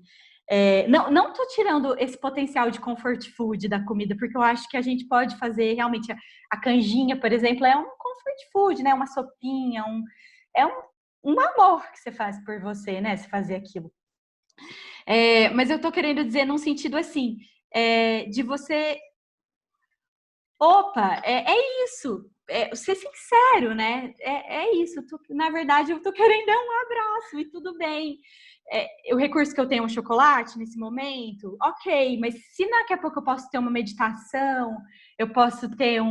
Não tô tirando esse potencial de comfort food da comida, porque eu acho que a gente pode fazer realmente a canjinha, por exemplo, é um comfort food, né? Uma sopinha, é um amor que você faz por você, né? Se fazer aquilo. Mas eu tô querendo dizer num sentido assim, de você. Opa, isso. Ser sincero, né? Isso. Na verdade, eu tô querendo dar um abraço e tudo bem. O recurso que eu tenho é um chocolate nesse momento, ok, mas se daqui a pouco eu posso ter uma meditação, eu posso ter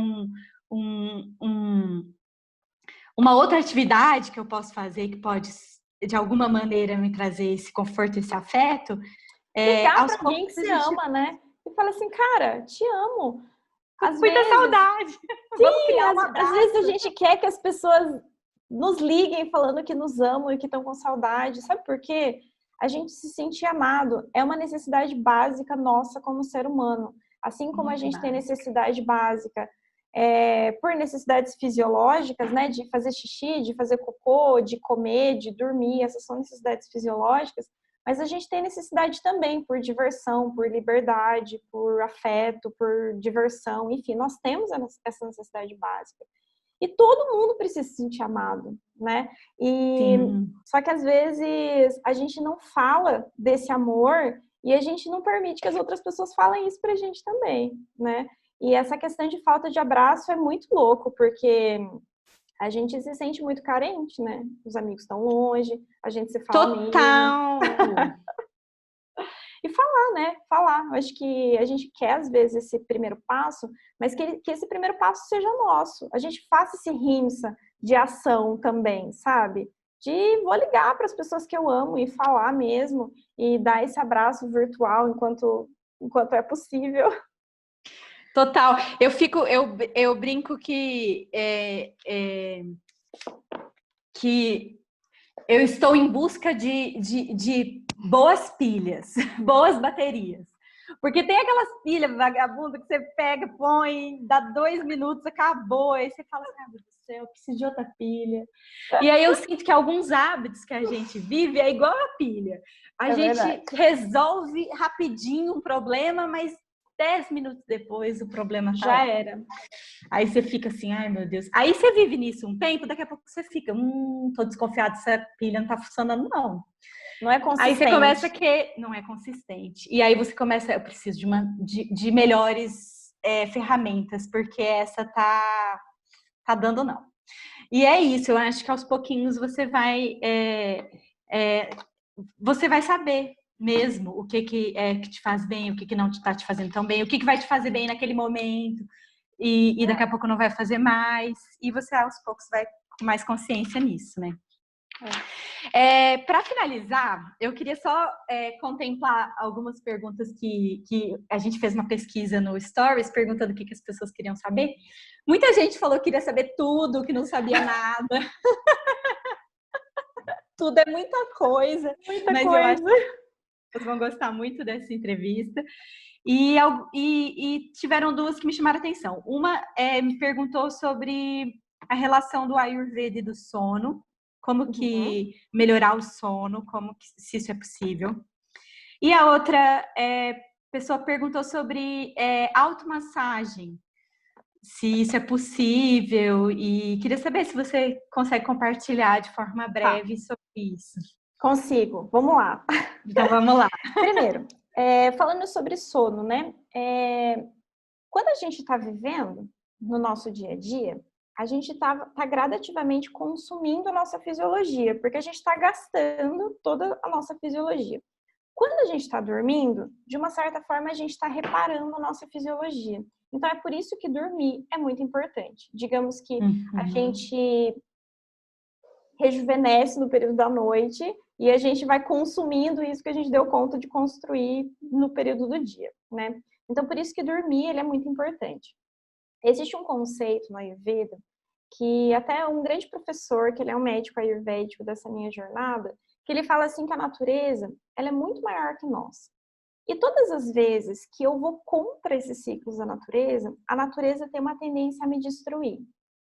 uma outra atividade que eu posso fazer que pode, de alguma maneira, me trazer esse conforto, esse afeto. Ligar para alguém que você ama, né? E fala assim, cara, te amo. Às muita vezes, saudade. Sim, vamos criar um abraço. Às vezes a gente quer que as pessoas nos liguem falando que nos amam e que estão com saudade. Sabe por quê? A gente se sentir amado é uma necessidade básica nossa como ser humano. Assim como a gente tem necessidade básica por necessidades fisiológicas, né? De fazer xixi, de fazer cocô, de comer, de dormir. Essas são necessidades fisiológicas. Mas a gente tem necessidade também por diversão, por liberdade, por afeto, por diversão. Enfim, nós temos essa necessidade básica. E todo mundo precisa se sentir amado, né? Só que às vezes a gente não fala desse amor e a gente não permite que as outras pessoas falem isso pra gente também, né? E essa questão de falta de abraço é muito louco, porque a gente se sente muito carente, né? Os amigos estão longe, a gente se fala total. E falar, né? Falar. Eu acho que a gente quer, às vezes, esse primeiro passo, mas que esse primeiro passo seja nosso. A gente faça esse rinça de ação também, sabe? De vou ligar para as pessoas que eu amo e falar mesmo, e dar esse abraço virtual enquanto é possível. Total. Eu brinco que eu estou em busca de boas pilhas, boas baterias. Porque tem aquelas pilhas vagabundas que você pega, põe, dá 2 minutos, acabou. Aí você fala assim, meu Deus do céu, eu preciso de outra pilha. E aí eu sinto que alguns hábitos que a gente vive é igual a pilha. A gente resolve rapidinho um problema, mas 10 minutos depois o problema já era. Aí você fica assim, ai meu Deus. Aí você vive nisso um tempo, daqui a pouco você fica, tô desconfiado se essa pilha não tá funcionando, não. Não é consistente. Aí você começa que não é consistente. E aí você começa, eu preciso de melhores ferramentas, porque essa tá dando não. E é isso, eu acho que aos pouquinhos você vai saber mesmo o que te faz bem, o que não está te fazendo tão bem, o que vai te fazer bem naquele momento, e daqui a pouco não vai fazer mais, e você aos poucos vai com mais consciência nisso, né? Para finalizar, eu queria só contemplar algumas perguntas que a gente fez uma pesquisa no Stories, perguntando o que as pessoas queriam saber. Muita gente falou que queria saber tudo, que não sabia nada. Tudo é muita coisa. Mas eu acho que vocês vão gostar muito dessa entrevista. E tiveram 2 que me chamaram a atenção. Uma me perguntou sobre a relação do Ayurveda e do sono, como que melhorar o sono, se isso é possível. E a outra pessoa perguntou sobre automassagem, se isso é possível, e queria saber se você consegue compartilhar de forma breve sobre isso. Consigo, vamos lá. Então vamos lá. Primeiro, falando sobre sono, né? Quando a gente está vivendo no nosso dia a dia, a gente tá gradativamente consumindo a nossa fisiologia, porque a gente está gastando toda a nossa fisiologia. Quando a gente está dormindo, de uma certa forma, a gente está reparando a nossa fisiologia. Então, é por isso que dormir é muito importante. Digamos que a gente rejuvenesce no período da noite e a gente vai consumindo isso que a gente deu conta de construir no período do dia, né? Então, por isso que dormir ele é muito importante. Existe um conceito no Ayurveda que até um grande professor, que ele é um médico ayurvédico dessa minha jornada, que ele fala assim que a natureza, ela é muito maior que nós. E todas as vezes que eu vou contra esses ciclos da natureza, a natureza tem uma tendência a me destruir.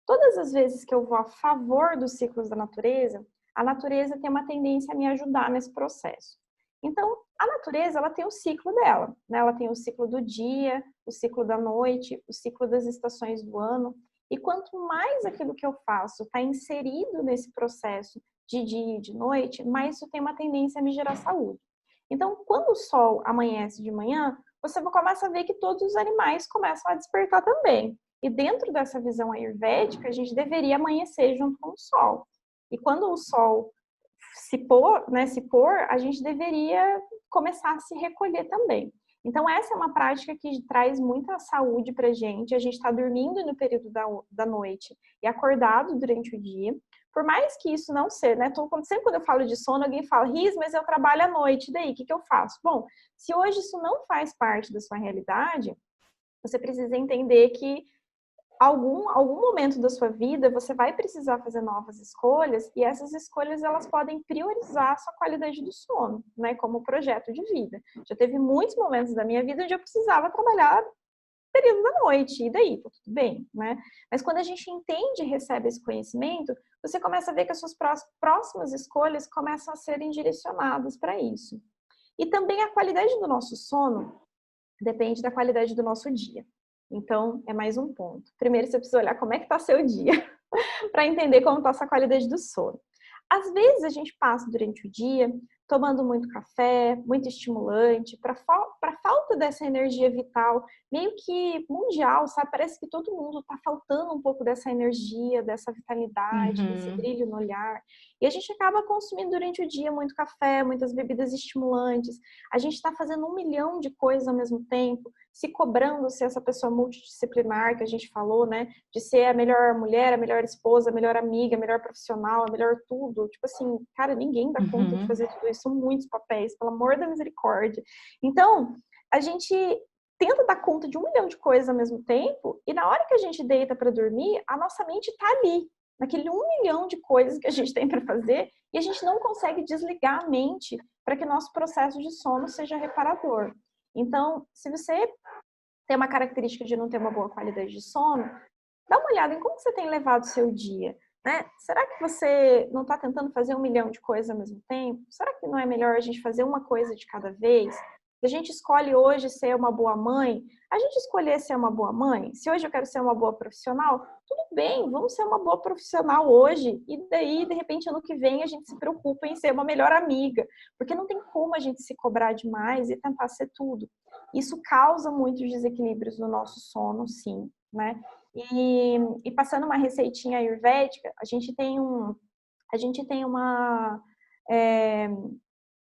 Todas as vezes que eu vou a favor dos ciclos da natureza, a natureza tem uma tendência a me ajudar nesse processo. Então, a natureza, ela tem o ciclo dela, né? Ela tem o ciclo do dia, o ciclo da noite, o ciclo das estações do ano. E quanto mais aquilo que eu faço está inserido nesse processo de dia e de noite, mais isso tem uma tendência a me gerar saúde. Então, quando o sol amanhece de manhã, você começa a ver que todos os animais começam a despertar também. E dentro dessa visão ayurvédica, a gente deveria amanhecer junto com o sol. E quando o sol se pôr, a gente deveria começar a se recolher também. Então, essa é uma prática que traz muita saúde pra gente. A gente está dormindo no período da noite e acordado durante o dia. Por mais que isso não seja, né? Sempre quando eu falo de sono, alguém fala, Riz, mas eu trabalho à noite, e daí? O que eu faço? Bom, se hoje isso não faz parte da sua realidade, você precisa entender que algum momento da sua vida você vai precisar fazer novas escolhas e essas escolhas elas podem priorizar a sua qualidade do sono, né, como projeto de vida. Já teve muitos momentos da minha vida onde eu precisava trabalhar no período da noite, e daí? Tá tudo bem, né? Mas quando a gente entende e recebe esse conhecimento, você começa a ver que as suas próximas escolhas começam a serem direcionadas para isso. E também a qualidade do nosso sono depende da qualidade do nosso dia. Então, é mais um ponto. Primeiro, você precisa olhar como é que está seu dia, para entender como está essa qualidade do sono. Às vezes, a gente passa durante o dia tomando muito café, muito estimulante, para falta dessa energia vital, meio que mundial, sabe? Parece que todo mundo está faltando um pouco dessa energia, dessa vitalidade, desse brilho no olhar. E a gente acaba consumindo durante o dia muito café, muitas bebidas estimulantes. A gente está fazendo 1 milhão de coisas ao mesmo tempo, se cobrando ser essa pessoa multidisciplinar que a gente falou, né? De ser a melhor mulher, a melhor esposa, a melhor amiga, a melhor profissional, a melhor tudo. Tipo assim, cara, ninguém dá conta de fazer tudo isso. São muitos papéis, pelo amor da misericórdia. Então, a gente tenta dar conta de 1 milhão de coisas ao mesmo tempo e na hora que a gente deita para dormir, a nossa mente está ali, naquele 1 milhão de coisas que a gente tem para fazer e a gente não consegue desligar a mente para que nosso processo de sono seja reparador. Então, se você tem uma característica de não ter uma boa qualidade de sono, dá uma olhada em como você tem levado o seu dia. Né? Será que você não está tentando fazer 1 milhão de coisas ao mesmo tempo? Será que não é melhor a gente fazer uma coisa de cada vez? Se a gente escolhe hoje ser uma boa mãe, a gente escolher ser uma boa mãe. Se hoje eu quero ser uma boa profissional, tudo bem, vamos ser uma boa profissional hoje. E daí, de repente, ano que vem, a gente se preocupa em ser uma melhor amiga. Porque não tem como a gente se cobrar demais e tentar ser tudo. Isso causa muitos desequilíbrios no nosso sono, sim, né? E passando uma receitinha ayurvédica, a gente tem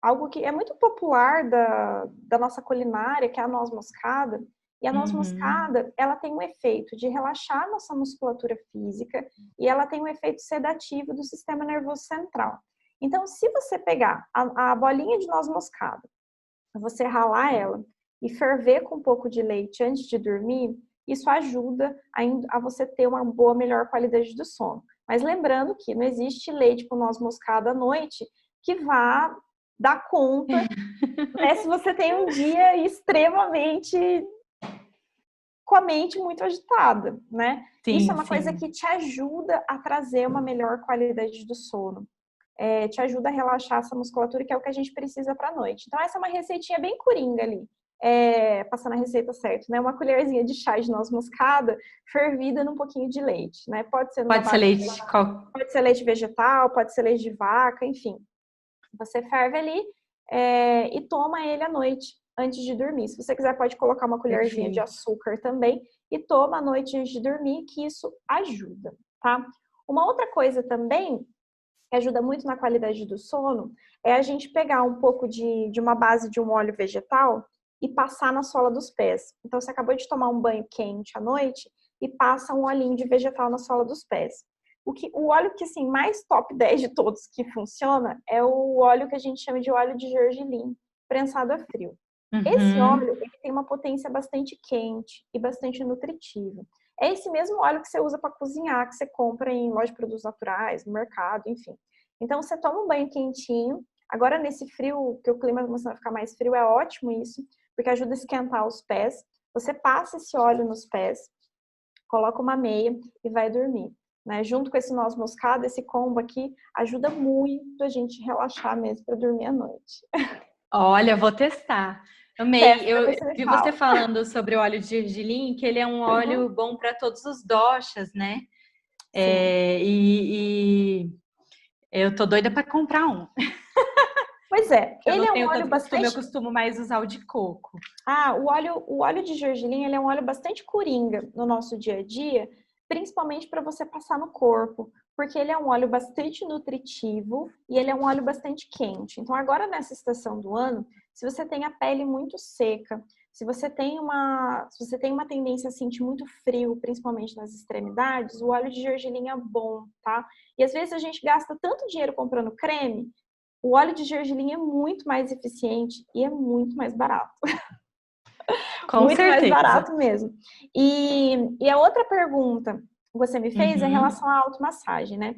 algo que é muito popular da nossa culinária, que é a noz moscada. E a noz moscada, ela tem um efeito de relaxar a nossa musculatura física e ela tem um efeito sedativo do sistema nervoso central. Então, se você pegar a bolinha de noz moscada, você ralar ela e ferver com um pouco de leite antes de dormir, isso ajuda a você ter uma boa, melhor qualidade do sono. Mas lembrando que não existe leite com noz moscada à noite que vá dar conta, né, se você tem um dia extremamente com a mente muito agitada, né? Sim, isso é uma coisa que te ajuda a trazer uma melhor qualidade do sono. Te ajuda a relaxar essa musculatura, que é o que a gente precisa para a noite. Então, essa é uma receitinha bem coringa ali. Passando a receita certa, né? Uma colherzinha de chá de noz moscada fervida num pouquinho de leite, né? Pode ser leite vegetal, pode ser leite de vaca, enfim. Você ferve ali e toma ele à noite, antes de dormir. Se você quiser, pode colocar uma colherzinha de açúcar também e toma à noite antes de dormir, que isso ajuda, tá? Uma outra coisa também que ajuda muito na qualidade do sono é a gente pegar um pouco de uma base de um óleo vegetal e passar na sola dos pés. Então, você acabou de tomar um banho quente à noite e passa um olhinho de vegetal na sola dos pés. O óleo que, assim, mais top 10 de todos que funciona é o óleo que a gente chama de óleo de gergelim, prensado a frio. Esse óleo, ele tem uma potência bastante quente e bastante nutritiva. É esse mesmo óleo que você usa para cozinhar, que você compra em loja de produtos naturais, no mercado, enfim. Então, você toma um banho quentinho. Agora, nesse frio, que o clima começando a ficar mais frio, é ótimo isso, porque ajuda a esquentar os pés. Você passa esse óleo nos pés, coloca uma meia e vai dormir. Né? Junto com esse noz moscada, esse combo aqui, ajuda muito a gente relaxar mesmo para dormir à noite. Olha, vou testar. Amei. Testa, Eu depois você me vi fala. você falando sobre o óleo de gergelim, que ele é um óleo bom para todos os doshas, né? E eu tô doida para comprar um. Pois é, Eu ele não é um tenho óleo tanto costume, eu bastante... costumo mais usar o de coco. O óleo de gergelim, ele é um óleo bastante coringa no nosso dia a dia, principalmente para você passar no corpo, porque ele é um óleo bastante nutritivo e ele é um óleo bastante quente. Então, agora nessa estação do ano, se você tem a pele muito seca, se você tem uma tendência a sentir muito frio, principalmente nas extremidades, o óleo de gergelim é bom, tá? E às vezes a gente gasta tanto dinheiro comprando creme, o óleo de gergelim é muito mais eficiente e é muito mais barato. Com Muito mais certeza. barato mesmo. E a outra pergunta que você me fez é em relação à automassagem, né?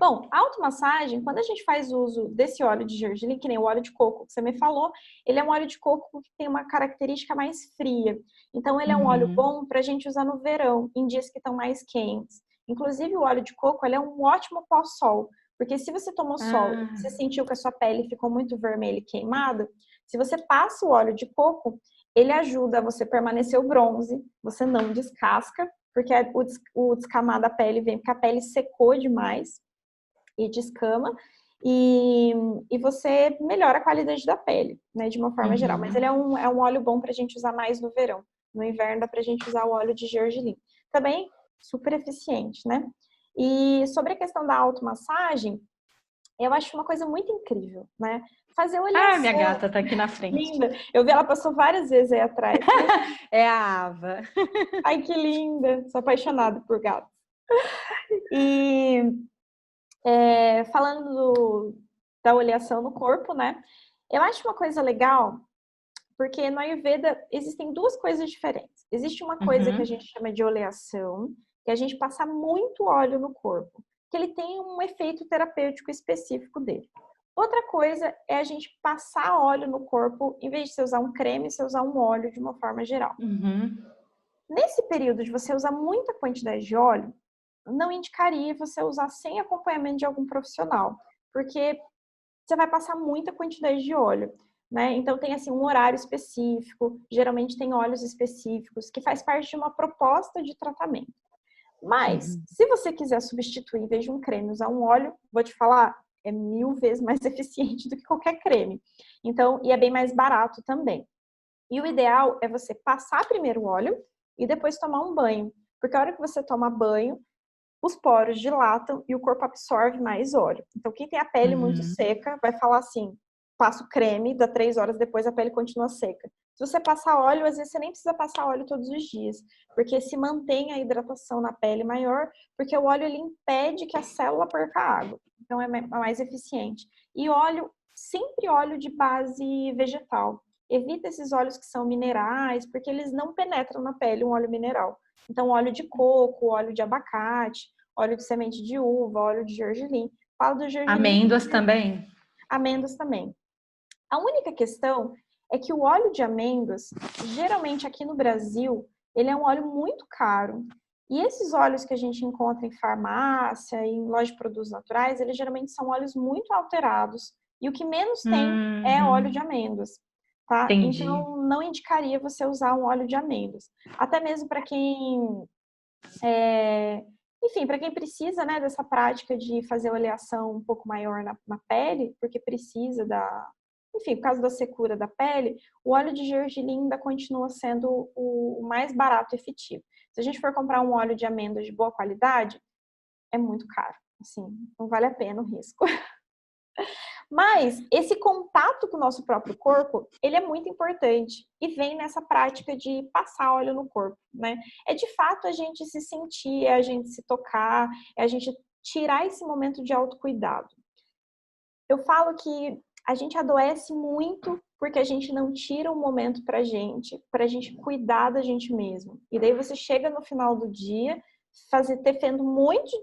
Bom, a automassagem, quando a gente faz uso desse óleo de gergelim, que nem o óleo de coco que você me falou, ele é um óleo de coco que tem uma característica mais fria. Então, ele é um óleo bom para a gente usar no verão, em dias que estão mais quentes. Inclusive, o óleo de coco, ele é um ótimo pós-sol, porque se você tomou sol e você sentiu que a sua pele ficou muito vermelha e queimada, se você passa o óleo de coco, ele ajuda você a permanecer o bronze, você não descasca, porque o descamar da pele vem porque a pele secou demais e descama, e você melhora a qualidade da pele, né, de uma forma geral. Mas ele é um óleo bom para a gente usar mais no verão. No inverno dá para a gente usar o óleo de gergelim. Também super eficiente, né? E sobre a questão da automassagem, eu acho uma coisa muito incrível, né? Fazer Ah, minha oleação. gata tá aqui na frente. Linda. Eu vi ela passou várias vezes aí atrás. É a Ava. Ai, que linda. Sou apaixonada por gatos. E falando da oleação no corpo, né? Eu acho uma coisa legal, porque no Ayurveda existem duas coisas diferentes. Existe uma coisa que a gente chama de oleação, que a gente passa muito óleo no corpo, que ele tem um efeito terapêutico específico dele. Outra coisa é a gente passar óleo no corpo, em vez de você usar um creme, você usar um óleo de uma forma geral. Nesse período de você usar muita quantidade de óleo, não indicaria você usar sem acompanhamento de algum profissional, porque você vai passar muita quantidade de óleo, né? Então tem assim um horário específico, geralmente tem óleos específicos, que faz parte de uma proposta de tratamento. Mas, se você quiser substituir, em vez de um creme, usar um óleo, vou te falar, é 1000 vezes mais eficiente do que qualquer creme. Então, e é bem mais barato também. E o ideal é você passar primeiro o óleo e depois tomar um banho. Porque a hora que você toma banho, os poros dilatam e o corpo absorve mais óleo. Então, quem tem a pele muito seca vai falar assim: passa o creme, dá 3 horas depois a pele continua seca. Se você passar óleo, às vezes você nem precisa passar óleo todos os dias, porque se mantém a hidratação na pele maior, porque o óleo ele impede que a célula perca água. Então, é mais eficiente. E óleo, sempre óleo de base vegetal. Evita esses óleos que são minerais, porque eles não penetram na pele, um óleo mineral. Então, óleo de coco, óleo de abacate, óleo de semente de uva, óleo de gergelim. Falo do gergelim. Amêndoas também? Amêndoas também. A única questão é que o óleo de amêndoas, geralmente aqui no Brasil, ele é um óleo muito caro. E esses óleos que a gente encontra em farmácia, em loja de produtos naturais, eles geralmente são óleos muito alterados. E o que menos tem é óleo de amêndoas. Tá? Entendi. Então, não indicaria você usar um óleo de amêndoas. Até mesmo para quem... Enfim, para quem precisa, né, dessa prática de fazer oleação um pouco maior na pele, porque precisa enfim, por causa da secura da pele, o óleo de gergelim ainda continua sendo o mais barato e efetivo. Se a gente for comprar um óleo de amêndoas de boa qualidade, é muito caro, assim, não vale a pena o risco. Mas esse contato com o nosso próprio corpo, ele é muito importante e vem nessa prática de passar óleo no corpo, né? É de fato a gente se sentir, é a gente se tocar, é a gente tirar esse momento de autocuidado. Eu falo que a gente adoece muito porque a gente não tira um momento pra gente cuidar da gente mesmo. E daí você chega no final do dia, tendo um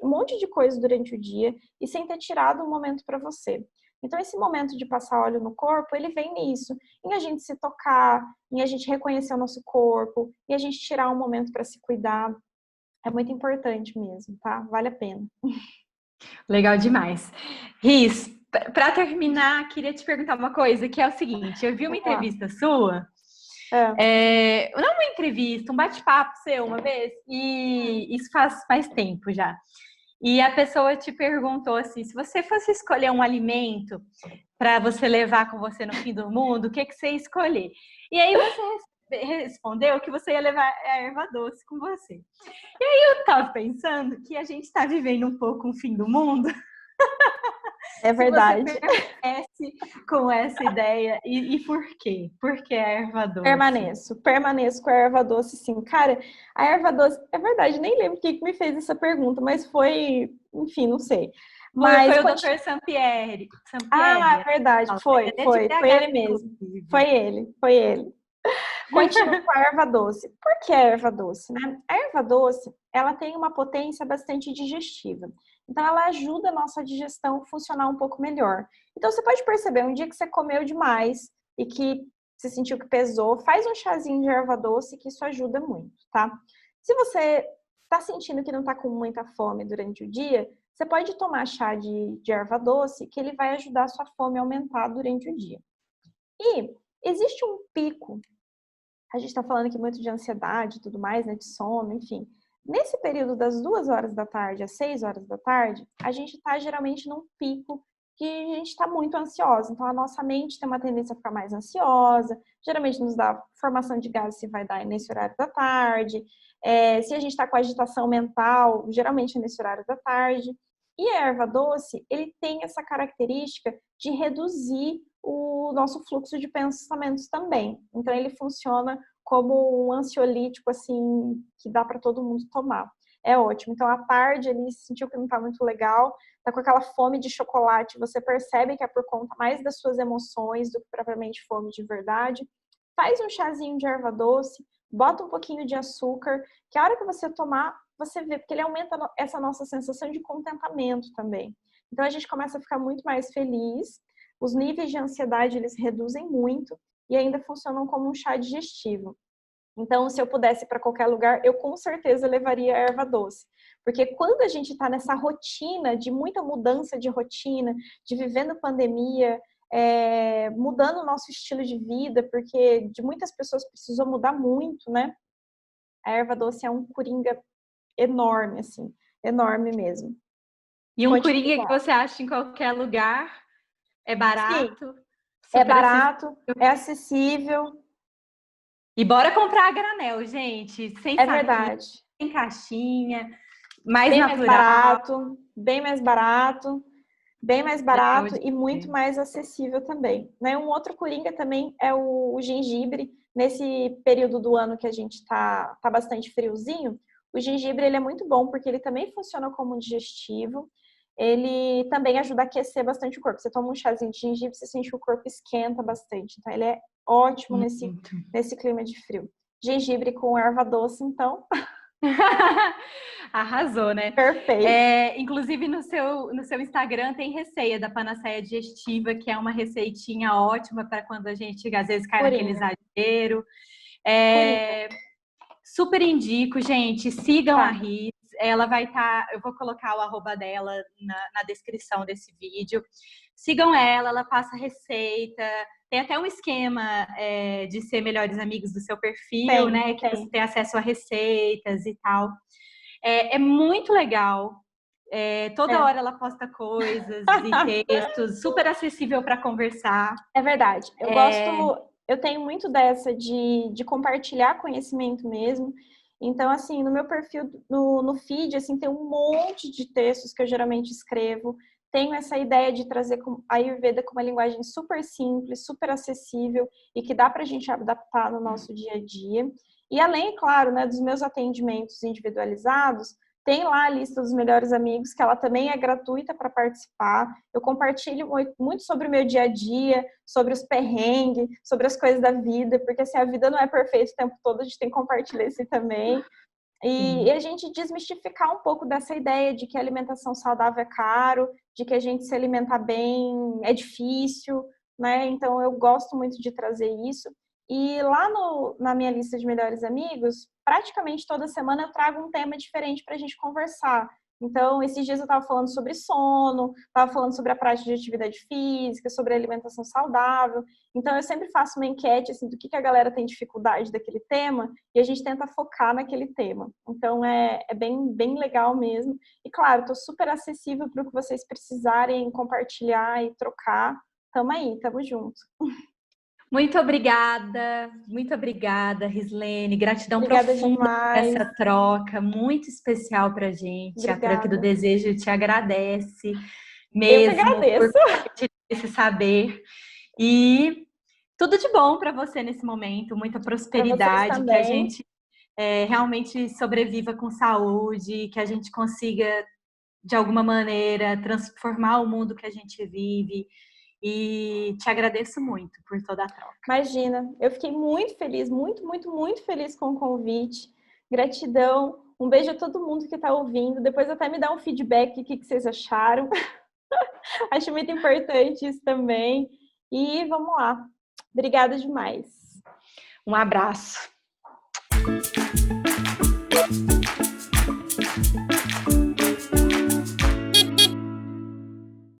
monte de coisa durante o dia e sem ter tirado um momento para você. Então, esse momento de passar óleo no corpo, ele vem nisso, em a gente se tocar, em a gente reconhecer o nosso corpo, em a gente tirar um momento para se cuidar. É muito importante mesmo, tá? Vale a pena. Legal demais. Riz, para terminar, queria te perguntar uma coisa, que é o seguinte, eu vi uma entrevista sua, não uma entrevista, um bate-papo seu uma vez, e isso faz mais tempo já. E a pessoa te perguntou assim, se você fosse escolher um alimento para você levar com você no fim do mundo, o que você ia escolher? E aí você respondeu que você ia levar a erva doce com você. E aí eu tava pensando que a gente está vivendo um pouco um fim do mundo. É verdade. Se você permanece com essa ideia, e por quê? Por que a erva doce? Permaneço com a erva doce, sim. Cara, a erva doce, é verdade, nem lembro quem me fez essa pergunta, mas foi, enfim, não sei. Mas foi o Dr. Sampierre. Ah, verdade, foi ele mesmo. Foi ele. Continuo com a erva doce. Por que a erva doce, né? A erva doce, ela tem uma potência bastante digestiva. Então, ela ajuda a nossa digestão a funcionar um pouco melhor. Então, você pode perceber, um dia que você comeu demais e que você sentiu que pesou, faz um chazinho de erva doce, que isso ajuda muito, tá? Se você tá sentindo que não tá com muita fome durante o dia, você pode tomar chá de erva doce, que ele vai ajudar a sua fome a aumentar durante o dia. E existe um pico. A gente está falando aqui muito de ansiedade e tudo mais, né, de sono, enfim. Nesse período das 2 horas da tarde às 6 horas da tarde, a gente está geralmente num pico que a gente está muito ansiosa. Então, a nossa mente tem uma tendência a ficar mais ansiosa, geralmente nos dá formação de gases se vai dar nesse horário da tarde. Se a gente está com agitação mental, geralmente é nesse horário da tarde. E a erva doce, ele tem essa característica de reduzir o nosso fluxo de pensamentos também. Então, ele funciona como um ansiolítico, assim, que dá para todo mundo tomar. É ótimo. Então, à tarde, ele sentiu que não está muito legal, tá com aquela fome de chocolate, você percebe que é por conta mais das suas emoções do que propriamente fome de verdade. Faz um chazinho de erva doce, bota um pouquinho de açúcar, que a hora que você tomar, você vê, porque ele aumenta essa nossa sensação de contentamento também. Então, a gente começa a ficar muito mais feliz, os níveis de ansiedade, eles reduzem muito e ainda funcionam como um chá digestivo. Então, se eu pudesse ir para qualquer lugar, eu com certeza levaria a erva doce. Porque quando a gente está nessa rotina, de muita mudança de rotina, de vivendo pandemia, mudando o nosso estilo de vida, porque de muitas pessoas precisou mudar muito, né? A erva doce é um coringa enorme, assim, enorme mesmo. E um coringa que você acha em qualquer lugar, é barato. Sim, é barato, é acessível. E bora comprar a granel, gente. Sem saquinho, verdade. Sem caixinha, mais bem natural. Bem mais barato e muito mais acessível também. Né? Um outro coringa também é o gengibre. Nesse período do ano que a gente está bastante friozinho, o gengibre ele é muito bom porque ele também funciona como um digestivo. Ele também ajuda a aquecer bastante o corpo. Você toma um chazinho de gengibre, você sente que o corpo esquenta bastante. Então, ele é ótimo nesse clima de frio. Gengibre com erva doce, então. Arrasou, né? Perfeito. Inclusive, no seu Instagram tem receita da panaceia digestiva, que é uma receitinha ótima para quando a gente, às vezes, cai naquele exagero. Super indico, gente. Sigam a Riz. Ela vai estar... eu vou colocar o arroba dela na descrição desse vídeo. Sigam ela passa receita. Tem até um esquema de ser melhores amigos do seu perfil, né? Que você tem acesso a receitas e tal. É muito legal. Toda hora ela posta coisas e textos, super acessível para conversar. É verdade. Eu tenho muito dessa de compartilhar conhecimento mesmo. Então, assim, no meu perfil, no feed, assim, tem um monte de textos que eu geralmente escrevo. Tenho essa ideia de trazer a Ayurveda com uma linguagem super simples, super acessível e que dá para a gente adaptar no nosso dia a dia. E além, claro, né, dos meus atendimentos individualizados, tem lá a lista dos melhores amigos, que ela também é gratuita para participar. Eu compartilho muito sobre o meu dia a dia, sobre os perrengues, sobre as coisas da vida, porque assim, a vida não é perfeita o tempo todo, a gente tem que compartilhar isso também. E a gente desmistificar um pouco dessa ideia de que a alimentação saudável é caro, de que a gente se alimentar bem é difícil, né? Então eu gosto muito de trazer isso. E lá na minha lista de melhores amigos, praticamente toda semana eu trago um tema diferente para a gente conversar. Então, esses dias eu estava falando sobre sono, estava falando sobre a prática de atividade física, sobre alimentação saudável. Então, eu sempre faço uma enquete assim, do que a galera tem dificuldade daquele tema e a gente tenta focar naquele tema. Então, é bem legal mesmo. E, claro, estou super acessível para o que vocês precisarem compartilhar e trocar. Tamo aí, tamo junto. Muito obrigada, Rislene. Gratidão Obrigada profunda por demais. essa troca, muito especial para a gente. A Truck do Obrigada. Desejo te agradece Eu que mesmo por agradeço. compartilhar esse saber. E tudo de bom para você nesse momento, muita Para vocês prosperidade, que a também. gente realmente sobreviva com saúde, que a gente consiga, de alguma maneira, transformar o mundo que a gente vive. E te agradeço muito por toda a troca. Imagina, eu fiquei muito feliz, muito feliz com o convite. Gratidão. Um beijo a todo mundo que está ouvindo. Depois até me dá um feedback do que vocês acharam. Acho muito importante isso também. E vamos lá. Obrigada demais. Um abraço.